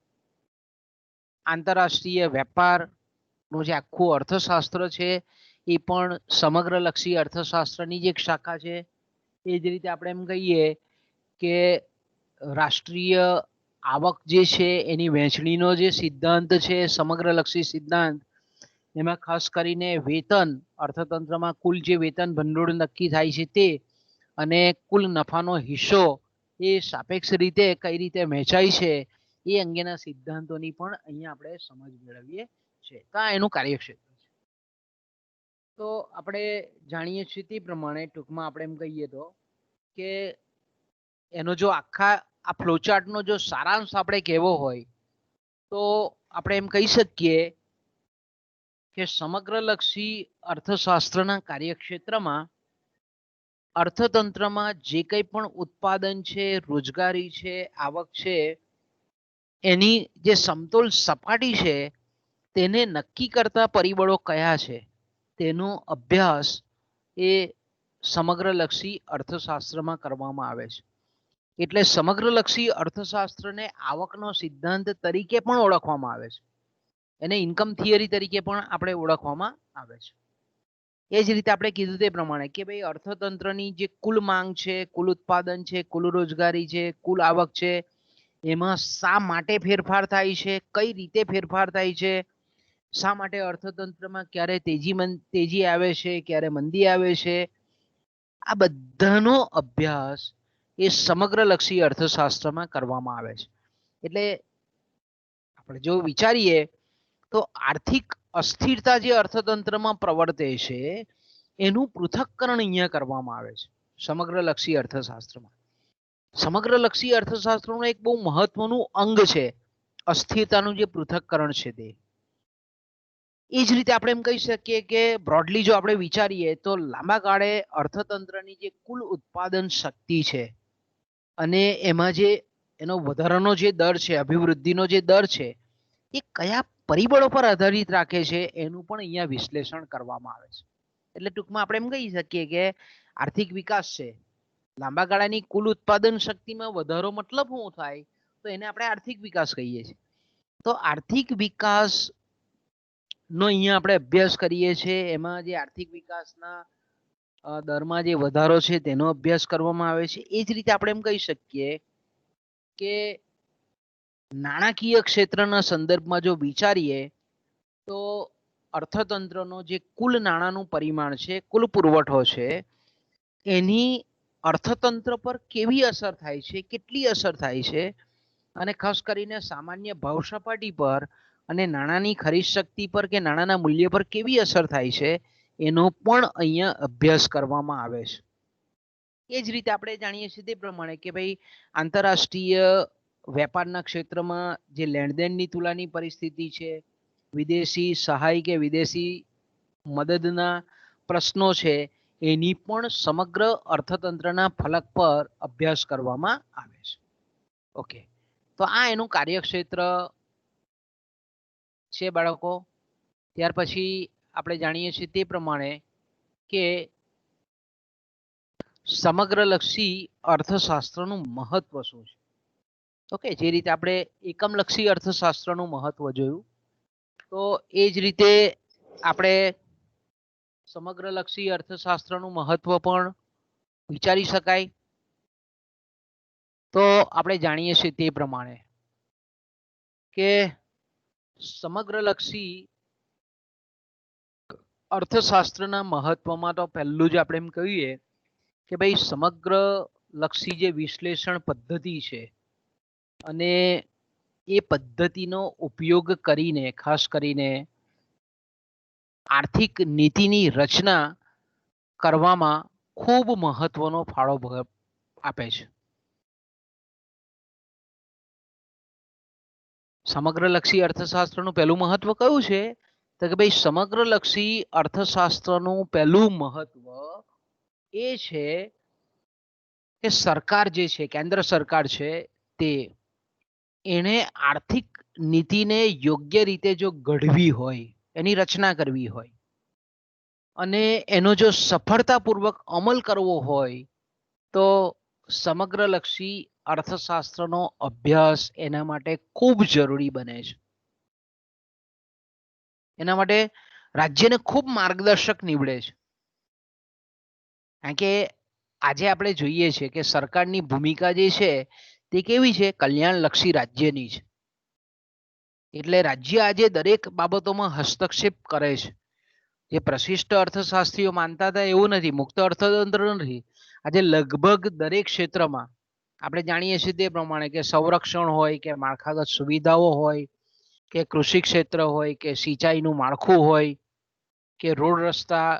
આંતરરાષ્ટ્રીય વેપારનું જે આખું અર્થશાસ્ત્ર છે એ પણ સમગ્રલક્ષી અર્થશાસ્ત્રની જે એક શાખા છે. એ જ રીતે આપણે એમ કહીએ કે રાષ્ટ્રીય આવક જે છે એની વહેંચણીનો જે સિદ્ધાંત છે સમગ્રલક્ષી સિદ્ધાંત, એમાં ખાસ કરીને વેતન અર્થતંત્રમાં કુલ જે વેતન ભંડોળ નક્કી થાય છે તે અને કુલ નફાનો હિસ્સો એ સાપેક્ષ રીતે કઈ રીતે વહેંચાય છે એ અંગેના સિદ્ધાંતોની પણ અહીંયા આપણે સમજ મેળવીએ છીએ. તો આ એનું કાર્યક્ષેત્ર છે. તો આપણે જાણીએ છીએ તે પ્રમાણે ટૂંકમાં આપણે એમ કહીએ તો કે એનો જો આખા આ ફ્લોચાર્ટનો જો સારાંશ આપણે કહેવો હોય તો આપણે એમ કહી શકીએ કે સમગ્રલક્ષી અર્થશાસ્ત્રના કાર્યક્ષેત્રમાં અર્થતંત્રમાં જે કંઈ પણ ઉત્પાદન છે, રોજગારી છે, આવક છે, એની જે સમતોલ સપાટી છે તેને નક્કી કરતા પરિબળો કયા છે તેનો અભ્યાસ એ સમગ્રલક્ષી અર્થશાસ્ત્રમાં કરવામાં આવે છે. એટલે સમગ્રલક્ષી અર્થશાસ્ત્રને આવકનો સિદ્ધાંત તરીકે પણ ઓળખવામાં આવે છે, એને ઇન્કમ થિયરી તરીકે પણ આપણે ઓળખવામાં આવે છે. એ જ રીતે આપણે કીધું તે પ્રમાણે કે ભાઈ અર્થતંત્રની જે કુલ માંગ છે, કુલ ઉત્પાદન છે, કુલ રોજગારી છે, કુલ આવક છે, એમાં શા માટે ફેરફાર થાય છે, કઈ રીતે ફેરફાર થાય છે, શા માટે અર્થતંત્રમાં ક્યારે તેજી આવે છે, ક્યારે મંદી આવે છે, આ બધાનો અભ્યાસ એ સમગ્રલક્ષી અર્થશાસ્ત્રમાં કરવામાં આવે છે. એટલે આપણે જો વિચારીએ તો આર્થિક અસ્થિરતા જે અર્થતંત્રમાં પ્રવર્તે છે એનું પૃથક્કરણ અહીંયા કરવામાં આવે છે સમગ્રલક્ષી અર્થશાસ્ત્રમાં. સમગ્રલક્ષી અર્થશાસ્ત્રનું એક બહુ મહત્વનું અંગ છે અસ્થિરતાનું જે પૃથક્કરણ છે તે. એ જ રીતે આપણે એમ કહી શકીએ કે બ્રોડલી જો આપણે વિચારીએ તો લાંબા ગાળે અર્થતંત્રની જે કુલ ઉત્પાદન શક્તિ છે અને એમાં જે એનો વધારાનો જે દર છે, અભિવૃદ્ધિનો જે દર છે, એ કયા પરિબળો પર આધારિત રાખે છે એનું પણ અહીંયા વિશ્લેષણ કરવામાં આવે છે. એટલે ટૂંકમાં આપણે એમ કહી શકીએ કે આર્થિક વિકાસ છે, લાંબા ગાળાની કુલ ઉત્પાદન શક્તિમાં વધારો મતલબ શું થાય તો એને આપણે આર્થિક વિકાસ કહીએ છીએ. તો આર્થિક વિકાસ નો અહીંયા આપણે અભ્યાસ કરીએ છીએ. એમાં જે આર્થિક વિકાસના દરમાં જે વધારો છે તેનો અભ્યાસ કરવામાં આવે છે. એ જ રીતે આપણે એમ કહી શકીએ કે નાણાકીય ક્ષેત્રના સંદર્ભમાં જો વિચારીએ તો અર્થતંત્રનો જે કુલ નાણાંનું પરિમાણ છે, કુલ પુરવઠો છે, એની અર્થતંત્ર પર કેવી અસર થાય છે, કેટલી અસર થાય છે, અને ખાસ કરીને સામાન્ય ભાવ સપાટી પર અને નાણાંની ખરીદ શક્તિ પર કે નાણાંના મૂલ્ય પર કેવી અસર થાય છે એનો પણ અહીંયા અભ્યાસ કરવામાં આવે છે. એ જ રીતે આપણે જાણીએ છીએ તે પ્રમાણે કે ભાઈ આંતરરાષ્ટ્રીય વેપારના ક્ષેત્રમાં જે લેણદેણની તુલાની પરિસ્થિતિ છે, વિદેશી સહાય કે વિદેશી મદદના પ્રશ્નો છે, એની પણ સમગ્ર અર્થતંત્રના ફલક પર અભ્યાસ કરવામાં આવે છે. ઓકે, તો આ એનું કાર્યક્ષેત્ર છે બાળકો. ત્યાર પછી આપણે જાણીએ છીએ તે પ્રમાણે કે સમગ્રલક્ષી અર્થશાસ્ત્રનું મહત્વ શું છે. ઓકે, જે રીતે આપણે એકમલક્ષી અર્થશાસ્ત્રનું મહત્વ જોયું તો એ જ રીતે આપણે સમગ્રલક્ષી અર્થશાસ્ત્રનું મહત્વ પણ વિચારી શકાય. તો આપણે જાણીએ છીએ તે પ્રમાણે કે સમગ્રલક્ષી અર્થશાસ્ત્રના મહત્વમાં તો પહેલું જ આપણે એમ કહીએ કે ભાઈ સમગ્રલક્ષી જે વિશ્લેષણ પદ્ધતિ છે અને એ પદ્ધતિનો ઉપયોગ કરીને ખાસ કરીને આર્થિક નીતિની રચના કરવામાં ખૂબ મહત્વનો ફાળો આપે છે. સમગ્રલક્ષી અર્થશાસ્ત્રનું પહેલું મહત્વ કયું છે? તો કે ભાઈ સમગ્રલક્ષી અર્થશાસ્ત્રનું પહેલું મહત્વ એ છે કે સરકાર જે છે, કેન્દ્ર સરકાર છે, તે એને આર્થિક નીતિને યોગ્ય રીતે જો ઘડવી હોય, એની રચના કરવી હોય અને એનો જો સફળતાપૂર્વક અમલ કરવો હોય તો સમગ્રલક્ષી અર્થશાસ્ત્રનો અભ્યાસ એના માટે ખૂબ જરૂરી બને છે. એના માટે રાજ્યને ખૂબ માર્ગદર્શક નીવડે છે. કારણ કે આજે આપણે જોઈએ છે કે સરકારની ભૂમિકા જે છે તે કેવી છે? કલ્યાણલક્ષી રાજ્યની છે. એટલે રાજ્ય આજે દરેક બાબતોમાં હસ્તક્ષેપ કરે છે. જે પ્રશિષ્ટ અર્થશાસ્ત્રીઓ માનતા હતા એવું નથી, મુક્ત અર્થતંત્ર નથી. આજે લગભગ દરેક ક્ષેત્રમાં આપણે જાણીએ છીએ તે પ્રમાણે કે સંરક્ષણ હોય કે માળખાગત સુવિધાઓ હોય કે કૃષિ ક્ષેત્ર હોય કે સિંચાઈનું માળખું હોય કે રોડ રસ્તા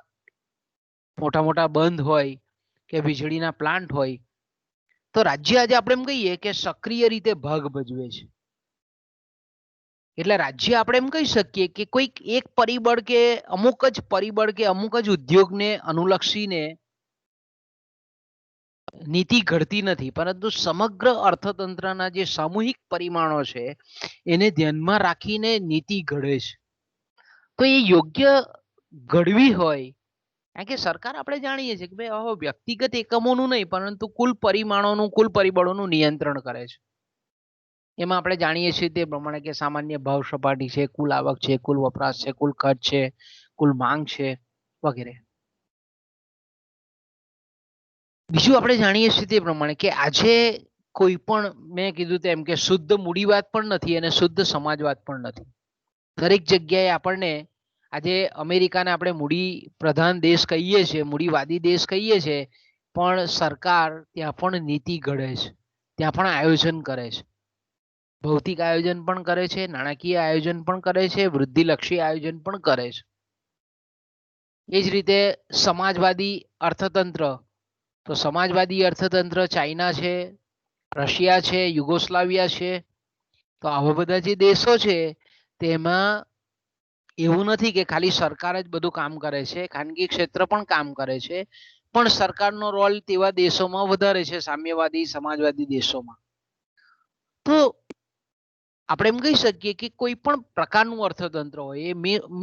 મોટા મોટા બંધ હોય કે વીજળીના પ્લાન્ટ હોય, તો રાજ્ય આજે આપણે એમ કહીએ કે સક્રિય રીતે ભાગ ભજવે છે. એટલે રાજ્ય આપણે એમ કહી શકીએ કે કોઈક એક પરિબળ કે અમુક જ ઉદ્યોગને અનુલક્ષીને નીતિ ઘડતી નથી, પરંતુ સમગ્ર અર્થતંત્રના જે સામૂહિક પરિમાણો છે એને ધ્યાનમાં રાખીને નીતિ ઘડે છે. તો એ યોગ્ય ઘડવી હોય, કારણ કે સરકાર આપણે જાણીએ છીએ કે ભાઈ વ્યક્તિગત એકમોનું નહીં પરંતુ કુલ પરિમાણોનું, કુલ પરિબળોનું નિયંત્રણ કરે છે. એમાં આપણે જાણીએ છીએ તે પ્રમાણે કે સામાન્ય ભાવ સપાટી છે, કુલ આવક છે, કુલ વપરાશ છે, કુલ ખર્ચ છે, કુલ માંગ છે વગેરે. બીજું આપણે જાણીએ છીએ તે પ્રમાણે કે આજે કોઈ પણ, મેં કીધું તેમ કે શુદ્ધ મૂડીવાદ પણ નથી અને શુદ્ધ સમાજવાદ પણ નથી. દરેક જગ્યાએ આપણને આજે અમેરિકાને આપણે મૂડી પ્રધાન દેશ કહીએ છીએ, મૂડીવાદી દેશ કહીએ છીએ, પણ સરકાર ત્યાં પણ નીતિ ઘડે છે, ત્યાં પણ આયોજન કરે છે. ભૌતિક આયોજન પણ કરે છે, નાણાકીય આયોજન પણ કરે છે, વૃદ્ધિલક્ષી આયોજન પણ કરે છે. એ જ રીતે સમાજવાદી અર્થતંત્ર, તો સમાજવાદી અર્થતંત્ર ચાઇના છે, રશિયા છે, યુગોસ્લાવિયા છે. તો આવા બધા જે દેશો છે તેમાં એવું નથી કે ખાલી સરકાર જ બધું કામ કરે છે, ખાનગી ક્ષેત્ર પણ કામ કરે છે, પણ સરકારનો રોલ તેવા દેશોમાં વધારે છે, સામ્યવાદી સમાજવાદી દેશોમાં. તો આપણે એમ કહી શકીએ કે કોઈ પણ પ્રકારનું અર્થતંત્ર હોય, એ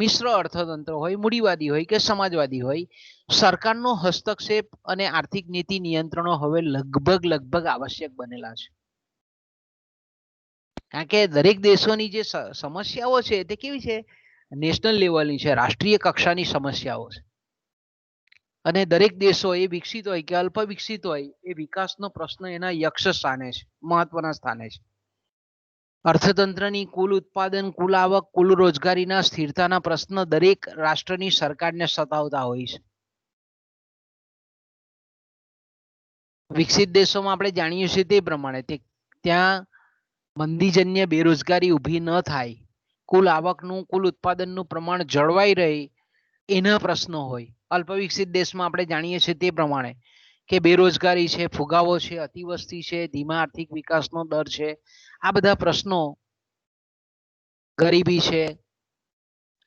મિશ્ર અર્થતંત્ર હોય, મૂડીવાદી હોય કે સમાજવાદી હોય, સરકારનો હસ્તક્ષેપ અને આર્થિક નીતિ નિયંત્રણો હવે લગભગ આવશ્યક બનેલા છે. કારણ કે દરેક દેશોની જે સમસ્યાઓ છે તે કેવી છે? નેશનલ લેવલની છે, રાષ્ટ્રીય કક્ષાની સમસ્યાઓ છે. અને દરેક દેશો એ વિકસિત હોય કે અલ્પ વિકસિત હોય, એ વિકાસનો પ્રશ્ન એના યક્ષ સ્થાને છે, મહત્વના સ્થાને છે. અર્થતંત્રની કુલ ઉત્પાદન, કુલ આવક, કુલ રોજગારીના સ્થિરતાના પ્રશ્ન દરેક રાષ્ટ્રની સરકારને સતાવતા હોય છે. વિકસિત દેશોમાં આપણે જાણીએ છીએ તે પ્રમાણે ત્યાં મંદીજન્ય બેરોજગારી ઊભી ન થાય, કુલ આવકનું, કુલ ઉત્પાદનનું પ્રમાણ જળવાઈ રહે, એના પ્રશ્નો હોય. અલ્પ વિકસિત દેશમાં આપણે જાણીએ છીએ તે પ્રમાણે કે બેરોજગારી છે, ફુગાવો છે, અતિવસ્તી છે, ધીમા આર્થિક વિકાસનો દર છે, આ બધા પ્રશ્નો, ગરીબી છે,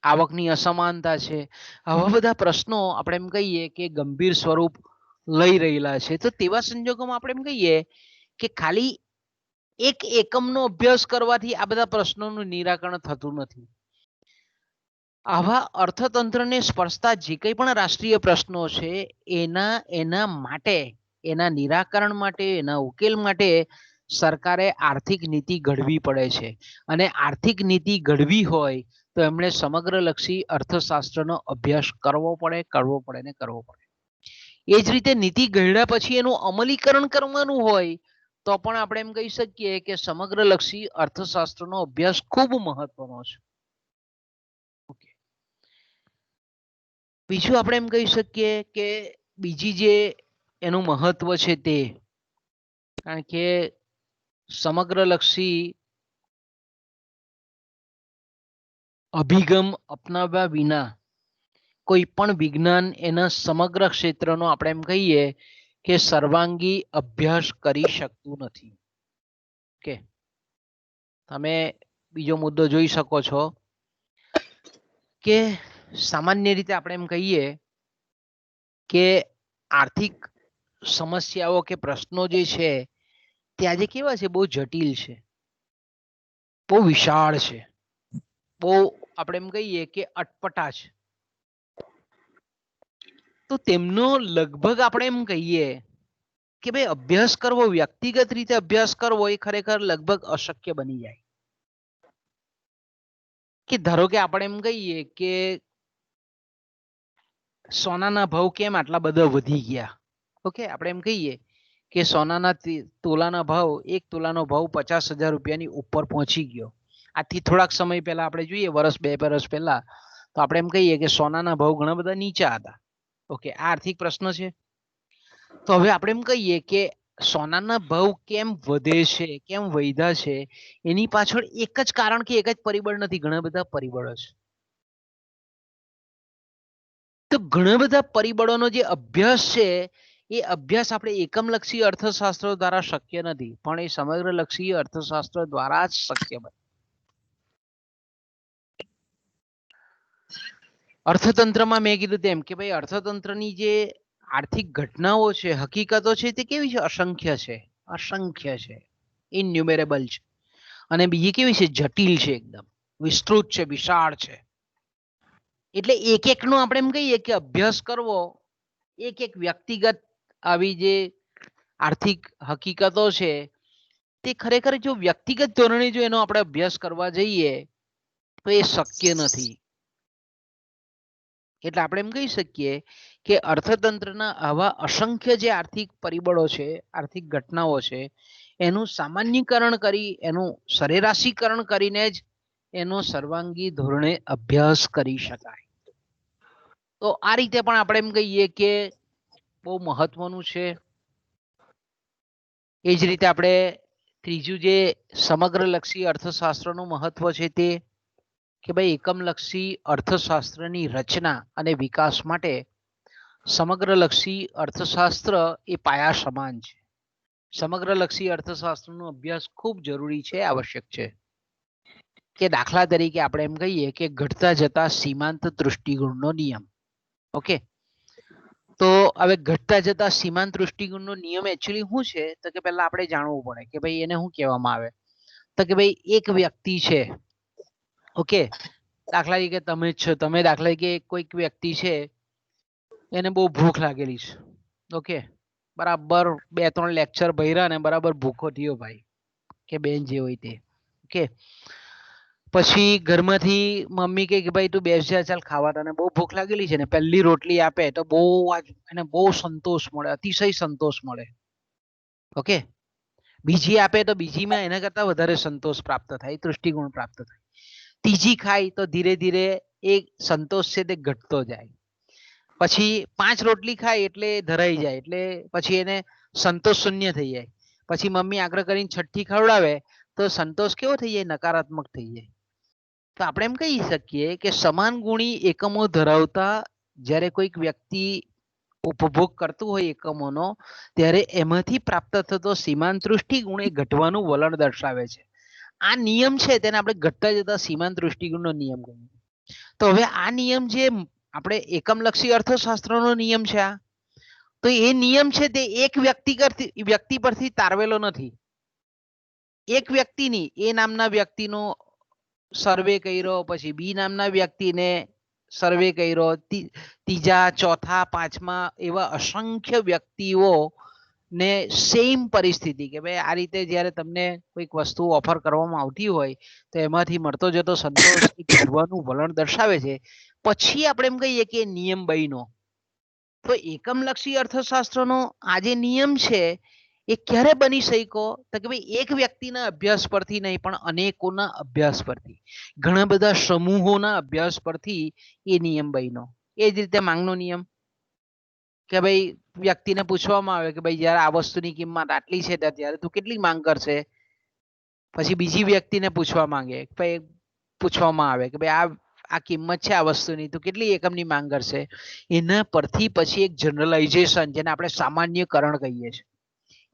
આવકની અસમાનતા છે, આવા બધા પ્રશ્નો આપણે એમ કહીએ કે ગંભીર સ્વરૂપ લઈ રહેલા છે. તો તેવા સંજોગોમાં આપણે એમ કહીએ કે ખાલી એક એકમનો અભ્યાસ કરવાથી આ બધા પ્રશ્નોનું નિરાકરણ થતું નથી. આવા અર્થતંત્રને સ્પર્શતા જે કંઈ પણ રાષ્ટ્રીય પ્રશ્નો છે એના માટે, એના નિરાકરણ માટે, એના ઉકેલ માટે સરકારે આર્થિક નીતિ ઘડવી પડે છે. અને આર્થિક નીતિ ઘડવી હોય તો એમણે સમગ્રલક્ષી અર્થશાસ્ત્રનો અભ્યાસ કરવો પડે. એ જ રીતે નીતિ ઘડ્યા પછી એનું અમલીકરણ કરવાનું હોય તો પણ આપણે એમ કહી શકીએ કે સમગ્રલક્ષી અર્થશાસ્ત્રનો અભ્યાસ ખૂબ મહત્વનો છે. બીજું આપણે એમ કહી શકીએ કે બીજી જે એનું મહત્વ છે તે, કારણ કે સમગ્રલક્ષી અભિગમ અપનાવ્યા વિના કોઈ પણ વિજ્ઞાન એના સમગ્ર ક્ષેત્રનો આપણે એમ કહીએ કે સર્વાંગી અભ્યાસ કરી શકતું નથી. કે તમે બીજો મુદ્દો જોઈ શકો છો કે સામાન્ય રીતે આપણે એમ કહીએ કે આર્થિક સમસ્યાઓ કે પ્રશ્નો જે છે તે આજે કેવા છે, બહુ જટિલ છે, બહુ વિશાળ છે, બહુ આપણે એમ કહીએ કે અટપટા છે. તો તેમનો લગભગ આપણે એમ કહીએ કે ભાઈ અભ્યાસ કરવો, વ્યક્તિગત રીતે અભ્યાસ કરવો એ ખરેખર લગભગ અશક્ય બની જાય. કે ધારો કે આપણે એમ કહીએ કે સોનાના ભાવ કેમ આટલા બધા વધી ગયા. ઓકે, આપણે એમ કહીએ કે સોનાના તોલાના ભાવ, 1 તોલાનો ભાવ 50,000 રૂપિયાની ઉપર પહોંચી ગયો. આથી થોડાક સમય પહેલા આપણે જોઈએ, વર્ષ 2 વર્ષ પહેલા, તો આપણે એમ કહીએ કે સોનાના ભાવ ઘણા બધા નીચા હતા. ઓકે, આ આર્થિક પ્રશ્ન છે. તો હવે આપણે એમ કહીએ કે સોનાના ભાવ કેમ વધે છે, કેમ વધ્યા છે, એની પાછળ એક જ કારણ કે એક જ પરિબળ નથી, ઘણા બધા પરિબળો છે. તો ઘણા બધા પરિબળોનો જે અભ્યાસ છે એ અભ્યાસ આપણે એકમલક્ષી અર્થશાસ્ત્ર દ્વારા શક્ય નથી, પણ એ સમગ્રલક્ષી અર્થશાસ્ત્ર દ્વારા જ શક્ય બને. અર્થતંત્રમાં મેં કીધું તેમ કે ભાઈ અર્થતંત્રની જે આર્થિક ઘટનાઓ છે, હકીકતો છે, તે કેવી છે? અસંખ્ય છે, અસંખ્ય છે, ઇન્યુમેરેબલ છે. અને બીજી કેવી છે? જટિલ છે, એકદમ વિસ્તૃત છે, વિશાળ છે. એટલે એક એકનો આપણે એમ કહીએ કે અભ્યાસ કરવો, એક એક વ્યક્તિગત આવી જે આર્થિક હકીકતો છે તે ખરેખર જો વ્યક્તિગત ધોરણે જો એનો આપણે અભ્યાસ કરવા જઈએ તો એ શક્ય નથી. એટલે આપણે એમ કહી શકીએ કે અર્થતંત્રના આવા અસંખ્ય જે આર્થિક પરિબળો છે, આર્થિક ઘટનાઓ છે, એનું સામાન્યકરણ કરી, એનું સરેરાશીકરણ કરીને જ એનો સર્વાંગી ધોરણે અભ્યાસ કરી શકાય. તો આ રીતે પણ આપણે એમ કહીએ કે બહુ મહત્વનું છે. એ જ રીતે આપણે ત્રીજું જે સમગ્રલક્ષી અર્થશાસ્ત્રનું મહત્વ છે તે કે ભાઈ એકમલક્ષી અર્થશાસ્ત્રની રચના અને વિકાસ માટે સમગ્રલક્ષી અર્થશાસ્ત્ર એ પાયા સમાન છે. સમગ્રલક્ષી અર્થશાસ્ત્રનો અભ્યાસ ખૂબ જરૂરી છે, આવશ્યક છે. કે દાખલા તરીકે આપણે એમ કહીએ કે ઘટતા જતા સીમાંત દૃષ્ટિગુણનો નિયમ. ઓકે, તો હવે ઘટતા જતા સીમાંત દૃષ્ટિગુણનો નિયમ એકચ્યુઅલી શું છે? તો કે પહેલા આપણે જાણવું પડે કે ભાઈ એને શું કહેવામાં આવે. તો કે ભાઈ એક વ્યક્તિ છે, ઓકે, દાખલા તરીકે તમે જ છો, તમે દાખલા તરીકે કોઈક વ્યક્તિ છે, એને બહુ ભૂખ લાગેલી છે, ઓકે, બરાબર 2-3 લેક્ચર ભર્યા ને બરાબર ભૂખો થયો ભાઈ કે બેન જે હોય તે. ઓકે, પછી ઘરમાંથી મમ્મી કે ભાઈ તું બેસ જા, ચાલ ખાવા, તને બહુ ભૂખ લાગેલી છે ને. પહેલી રોટલી આપે તો બહુ એને બહુ સંતોષ મળે, અતિશય સંતોષ મળે. ઓકે, બીજી આપે તો બીજીમાં એના કરતા વધારે સંતોષ પ્રાપ્ત થાય, દૃષ્ટિગુણ પ્રાપ્ત થાય. ત્રીજી ખાય તો ધીરે ધીરે એ સંતોષ છે તે ઘટતો જાય. પછી 5 રોટલી ખાય એટલે ધરાઈ જાય, એટલે પછી એને સંતોષ શૂન્ય થઈ જાય. પછી મમ્મી આગ્રહ કરીને છઠ્ઠી ખવડાવે તો સંતોષ કેવો થઈ જાય? નકારાત્મક થઈ જાય. તો આપણે એમ કહી શકીએ કે સમાન ગુણી એકમો ધરાવતા જ્યારે કોઈક વ્યક્તિ ઉપભોગ કરતું હોય એકમોનો, ત્યારે એમાંથી પ્રાપ્ત થતો સીમાંત દૃષ્ટિગુણ એ ઘટવાનું વલણ દર્શાવે છે. આ નિયમ છે તેને આપણે ઘટતા જતા સીમાંત દૃષ્ટિગુણનો નિયમ કહીએ. તો હવે આ નિયમ જે આપણે એકમલક્ષી અર્થશાસ્ત્રનો નિયમ છે, આ તો એ નિયમ છે તે એક વ્યક્તિ પરથી તારવેલો નથી. એક વ્યક્તિની, એ નામના વ્યક્તિનો સર્વે કર્યો, પછી બી નામના વ્યક્તિને સર્વે કર્યો, ત્રીજા, ચોથા, પાંચમા એવા અસંખ્ય વ્યક્તિઓ ને સેમ પરિસ્થિતિ કે ભાઈ આ રીતે જ્યારે તમને કોઈક વસ્તુ ઓફર કરવામાં આવતી હોય તો એમાંથી મળતો જતો સંતોષ ઘટવાનું વલણ દર્શાવે છે. પછી આપણે એમ કહીએ કે નિયમ બન્યો. તો એકમલક્ષી અર્થશાસ્ત્રનો આ જે નિયમ છે એ ક્યારે બની શક્યો? તો કે ભાઈ એક વ્યક્તિના અભ્યાસ પરથી નહીં, પણ અનેકોના અભ્યાસ પરથી, ઘણા બધા સમૂહોના અભ્યાસ પરથી એ નિયમ બન્યો. એ જ રીતે માંગનો નિયમ કે ભાઈ વ્યક્તિને પૂછવામાં આવે કે ભાઈ જ્યારે આ વસ્તુની કિંમત આટલી છે ત્યારે તું કેટલી માંગ કરશે? પછી બીજી વ્યક્તિને પૂછવામાં આવે કે ભાઈ આ કિંમત છે આ વસ્તુની, તું કેટલી એકમની માંગ કરશે? એના પરથી પછી એક જનરલાઇઝેશન, જેને આપણે સામાન્યકરણ કહીએ છીએ,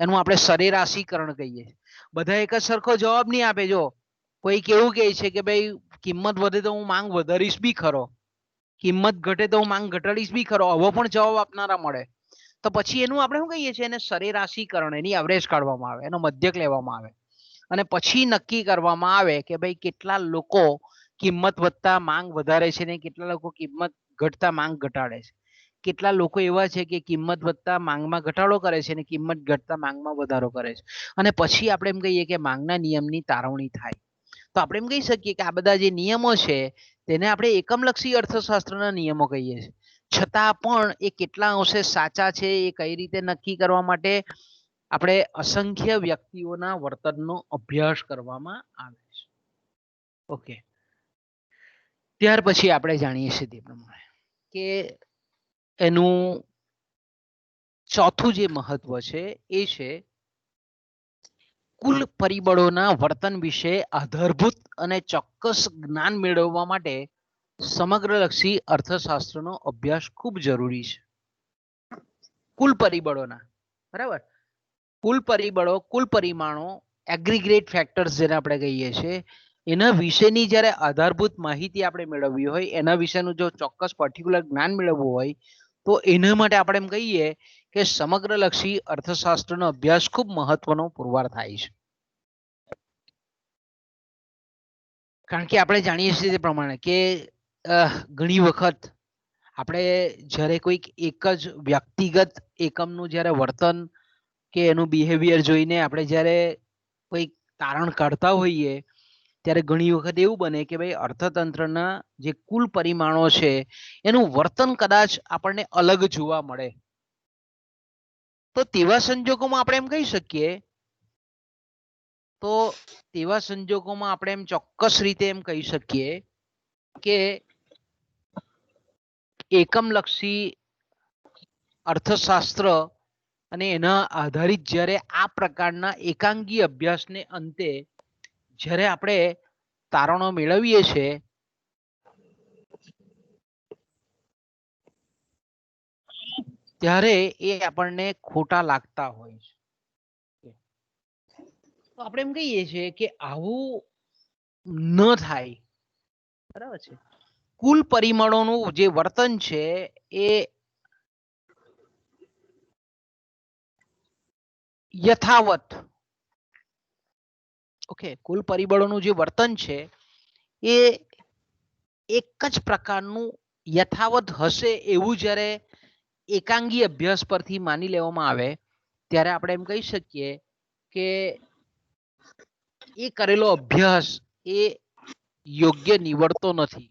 એનું આપણે સરેરાશીકરણ કહીએ છીએ. બધા એક જ સરખો જવાબ નહીં આપે. જો કોઈ કેવું કહે છે કે ભાઈ કિંમત વધે તો હું માંગ વધારીશ બી ખરો, કિંમત ઘટે તો હું માંગ ઘટાડીશ બી ખરો, આવો પણ જવાબ આપનારા મળે. તો પછી એનું આપણે શું કહીએ છીએ, એને સરેરાશીકરણ, એની એવરેજ કાઢવામાં આવે, એનો મધ્યક લેવામાં આવે અને પછી નક્કી કરવામાં આવે કે ભાઈ કેટલા લોકો કિંમત વધતા માંગ વધારે છે ને કેટલા લોકો કિંમત ઘટતા માંગ ઘટાડે છે. કેટલા લોકો એવા છે કે કિંમત વધતા માંગમાં ઘટાડો કરે છે અને કિંમત ઘટતા માંગમાં વધારો કરે છે. અને પછી આપણે એમ કહીએ કે માંગના નિયમની તારવણી થાય. તો આપણે એમ કહી શકીએ કે આ બધા જે નિયમો છે તેને આપણે એકમલક્ષી અર્થશાસ્ત્રના નિયમો કહીએ છીએ. છતાં પણ એ કેટલા અંશે સાચા છે એ કઈ રીતે નક્કી કરવા માટે આપણે અસંખ્ય વ્યક્તિઓના વર્તનનો અભ્યાસ કરવામાં આવે છે. ઓકે, ત્યાર પછી આપણે જાણીએ છીએ તે પ્રમાણે કે એનું ચોથું જે મહત્વ છે એ છે કુલ પરિબળોના વર્તન વિશે આધારભૂત અને ચોક્કસ જ્ઞાન મેળવવા માટે સમગ્રલક્ષી અર્થશાસ્ત્રનો અભ્યાસ ખૂબ જરૂરી છે. કુલ પરિબળોના, બરાબર, કુલ પરિબળો, કુલ પરિમાણો, એગ્રીગેટ ફેક્ટર્સ જેને આપણે કહીએ છીએ, એના વિશેની જ્યારે આધારભૂત માહિતી આપણે મેળવવી હોય, એના વિશેનું જો ચોક્કસ પર્ટિક્યુલર જ્ઞાન મેળવવું હોય તો એના માટે આપણે એમ કહીએ કે સમગ્રલક્ષી અર્થશાસ્ત્રનો અભ્યાસ ખૂબ મહત્વનો પુરવાર થાય છે. કારણ કે આપણે જાણીએ છીએ તે પ્રમાણે કે ઘણી વખત આપણે જ્યારે કોઈક એક જ વ્યક્તિગત એકમનું જ્યારે વર્તન કે એનું બિહેવિયર જોઈને આપણે જ્યારે કોઈ તારણ કાઢતા હોઈએ ત્યારે ઘણી વખત એવું બને કે ભાઈ અર્થતંત્રના જે કુલ પરિમાણો છે એનું વર્તન કદાચ આપણને અલગ જોવા મળે. તો તેવા સંજોગોમાં આપણે એમ કહી શકીએ, તો તેવા સંજોગોમાં આપણે એમ ચોક્કસ રીતે એમ કહી શકીએ કે એકમલક્ષી અર્થશાસ્ત્ર અને એના આધારિત જ્યારે આ પ્રકારના એકાંગી અભ્યાસને અંતે જ્યારે આપણે તારણો મેળવીએ છીએ ત્યારે એ આપણને ખોટા લાગતા હોય છે. તો આપણે એમ કહીએ છીએ કે આવું ન થાય, બરાબર છે. કુલ પરિમાણોનું જે વર્તન છે એ યથાવત, ઓકે, કુલ પરિબળોનું જે વર્તન છે એ એક જ પ્રકારનું યથાવત હશે એવું જ્યારે એકાંગી અભ્યાસ પરથી માની લેવામાં આવે ત્યારે આપણે એમ કહી શકીએ કે એ કરેલો અભ્યાસ એ યોગ્ય નીવડતો નથી.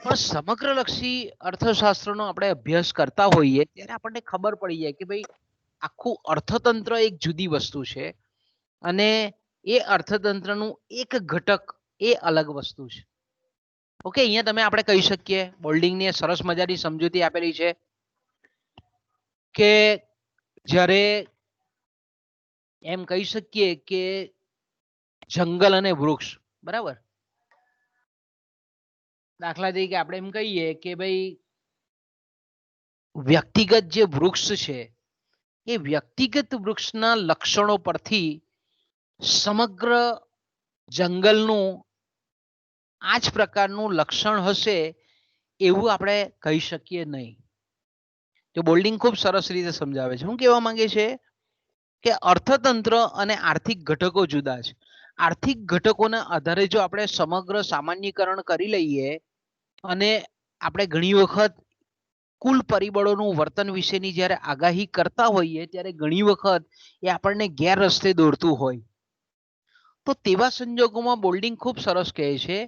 પણ સમગ્રલક્ષી અર્થશાસ્ત્રનો આપણે અભ્યાસ કરતા હોઈએ ત્યારે આપણને ખબર પડી જાય કે ભાઈ આખું અર્થતંત્ર એક જુદી વસ્તુ છે અને એ અર્થતંત્રનું એક ઘટક એ અલગ વસ્તુ છે. ઓકે, અહીંયા તમે આપણે કહી શકીએ, બોલ્ડિંગની સરસ મજાની સમજૂતી આપેલી છે કે જ્યારે એમ કહી શકીએ કે જંગલ અને વૃક્ષ, બરાબર, દાખલા તરીકે આપણે એમ કહીએ કે ભાઈ વ્યક્તિગત જે વૃક્ષ છે એ વ્યક્તિગત વૃક્ષના લક્ષણો પરથી સમગ્ર જંગલનું આ જ પ્રકારનું લક્ષણ હશે એવું આપણે કહી શકીએ નહીં. તો બોલ્ડિંગ ખૂબ સરસ રીતે સમજાવે છે. શું કહેવા માંગે છે કે અર્થતંત્ર અને આર્થિક ઘટકો જુદા છે. આર્થિક ઘટકોના આધારે જો આપણે સમગ્ર સામાન્યકરણ કરી લઈએ અને આપણે ઘણી વખત કુલ પરિબળોનું વર્તન વિશેની જ્યારે આગાહી કરતા હોઈએ ત્યારે ઘણી વખત એ આપણને ગેરરસ્તે દોરતું હોય. તો તેવા સંજોગોમાં બોલ્ડિંગ ખૂબ સરસ કહે છે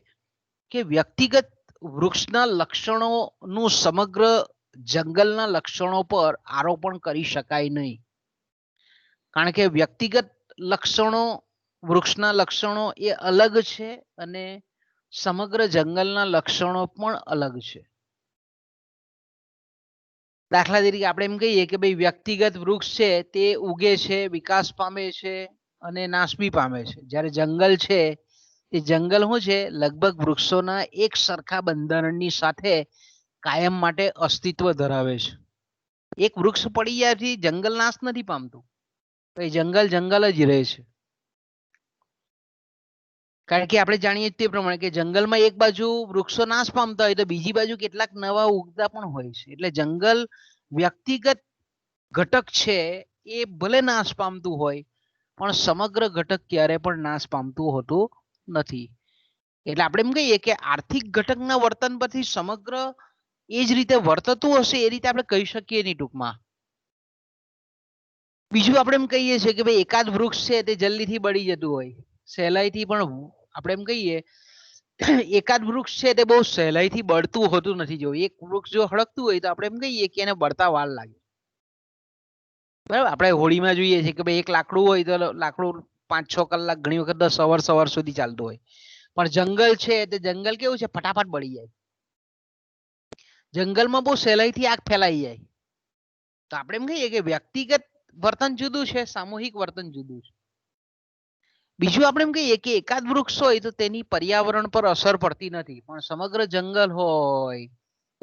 કે વ્યક્તિગત વૃક્ષના લક્ષણોનું સમગ્ર જંગલના લક્ષણો પર આરોપણ કરી શકાય નહીં. કારણ કે વ્યક્તિગત લક્ષણો, વૃક્ષના લક્ષણો એ અલગ છે અને સમગ્ર જંગલના લક્ષણો પણ અલગ છે. દાખલા તરીકે આપણે એમ કહીએ કે ભાઈ વ્યક્તિગત વૃક્ષ છે તે ઉગે છે, વિકાસ પામે છે અને નાશ બી પામે છે. જ્યારે જંગલ છે તે જંગલ શું છે, લગભગ વૃક્ષોના એક સરખા બંધારણની સાથે કાયમ માટે અસ્તિત્વ ધરાવે છે. એક વૃક્ષ પડી જવાથી જંગલ નાશ નથી પામતું, જંગલ જંગલ જ રહે છે. કારણ કે આપણે જાણીએ તે પ્રમાણે કે જંગલમાં એક બાજુ વૃક્ષો નાશ પામતા હોય તો બીજી બાજુ કેટલાક નવા ઉગતા પણ હોય છે. એટલે જંગલ વ્યક્તિગત ઘટક છે એ ભલે નાશ પામતું હોય પણ સમગ્ર ઘટક ક્યારે પણ નાશ પામતું હોતું નથી. એટલે આપણે એમ કહીએ કે આર્થિક ઘટકના વર્તન પરથી સમગ્ર એ જ રીતે વર્તતું હશે એ રીતે આપણે કહી શકીએ નહીં ટૂંકમાં. બીજું આપણે એમ કહીએ છીએ કે ભાઈ એકાદ વૃક્ષ છે તે જલ્દીથી બળી જતું હોય, સહેલાઈથી પણ આપણે એમ કહીએ એકાદ વૃક્ષ છે તે બહુ સહેલાઈથી બળતું હોતું નથી. જો એક વૃક્ષ જો હળગતું હોય તો આપણે એમ કહીએ કે એને બળતા વાર લાગે. બરાબર, આપણે હોળીમાં જોઈએ છીએ કે ભાઈ એક લાકડું હોય તો લાકડું 5-6 કલાક, ઘણી વખત સવાર સુધી ચાલતું હોય. પણ જંગલ છે તે જંગલ કેવું છે, ફટાફટ બળી જાય. જંગલમાં બહુ સહેલાઈથી આગ ફેલાઈ જાય. તો આપણે એમ કહીએ કે વ્યક્તિગત વર્તન જુદું છે, સામૂહિક વર્તન જુદું છે. બીજું આપણે એમ કહીએ કે એકાદ વૃક્ષ હોય તો તેની પર્યાવરણ પર અસર પડતી નથી, પણ સમગ્ર જંગલ હોય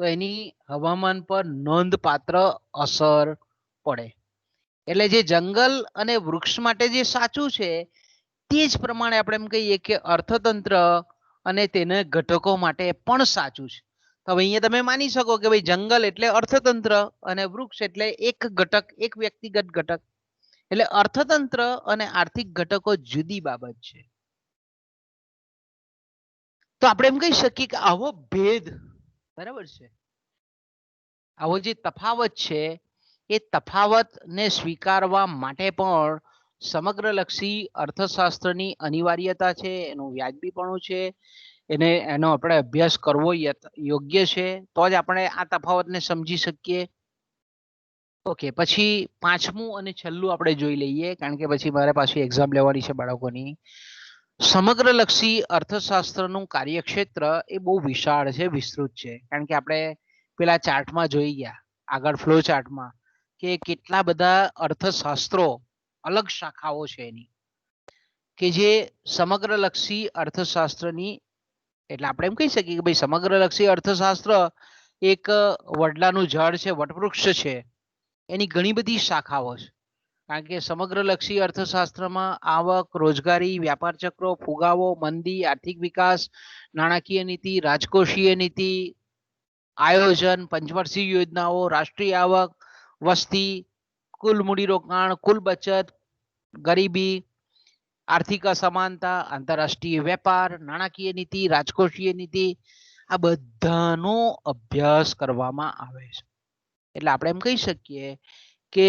તો એની હવામાન પર નોંધપાત્ર અસર પડે. એટલે જે જંગલ અને વૃક્ષ માટે જે સાચું છે તે જ પ્રમાણે આપણે એમ કહીએ કે અર્થતંત્ર અને તેના ઘટકો માટે પણ સાચું છે. તો હવે અહીંયા તમે માની શકો કે ભાઈ જંગલ એટલે અર્થતંત્ર અને વૃક્ષ એટલે એક ઘટક, એક વ્યક્તિગત ઘટક. એટલે અર્થતંત્ર અને આર્થિક ઘટકો જુદી બાબત છે. તો આપણે એમ કહી શકીએ કે આવો ભેદ, બરાબર છે, આવો જે તફાવત છે એ તફાવતને સ્વીકારવા માટે પણ સમગ્રલક્ષી અર્થશાસ્ત્રની અનિવાર્યતા છે, એનું વ્યાજબીપણું છે, એનો આપણે અભ્યાસ કરવો યોગ્ય છે. તો જ આપણે આ તફાવતને સમજી શકીએ. ઓકે, પછી પાંચમું અને છેલ્લું આપણે જોઈ લઈએ, કારણ કે પછી મારે પાછી એક્ઝામ લેવાની છે બાળકોની. સમગ્રલક્ષી અર્થશાસ્ત્રનું કાર્યક્ષેત્ર એ બહુ વિશાળ છે, વિસ્તૃત છે. કારણ કે આપણે પેલા ચાર્ટમાં જોઈ ગયા, આગળ ફ્લો ચાર્ટમાં, કે કેટલા બધા અર્થશાસ્ત્રો, અલગ શાખાઓ છે એની, કે જે સમગ્રલક્ષી અર્થશાસ્ત્રની, એટલે આપણે એમ કહી શકીએ કે ભાઈ સમગ્રલક્ષી અર્થશાસ્ત્ર એક વડલાનું ઝાડ છે, વટવૃક્ષ છે, એની ઘણી બધી શાખાઓ છે. કારણ કે સમગ્રલક્ષી અર્થશાસ્ત્રમાં આવક, રોજગારી, વ્યાપાર ચક્રો, ફુગાવો, મંદી, આર્થિક વિકાસ, નાણાકીય નીતિ, રાજકોષીય નીતિ, આયોજન, પંચવર્ષીય યોજનાઓ, રાષ્ટ્રીય આવક, વસ્તી, કુલ મૂડીરોકાણ, કુલ બચત, ગરીબી, આર્થિક અસમાનતા, આંતરરાષ્ટ્રીય વેપાર, નાણાકીય નીતિ, રાજકોષીય નીતિ, આ બધાનો અભ્યાસ કરવામાં આવે છે. એટલે આપણે એમ કહી શકીએ કે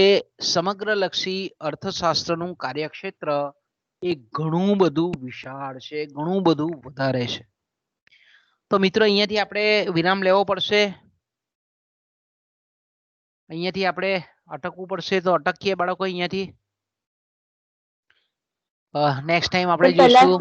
સમગ્રલક્ષી અર્થશાસ્ત્રનું કાર્યક્ષેત્ર એ ઘણું બધું વિશાળ છે, ઘણું બધું વધારે છે. તો મિત્રો અહીંયાથી આપણે વિરામ લેવો પડશે, અહીંયાથી આપણે અટકવું પડશે. તો અટકીએ બાળકો અહીંયાથી. નેક્સ્ટ ટાઈમ આપણે જોઈશું.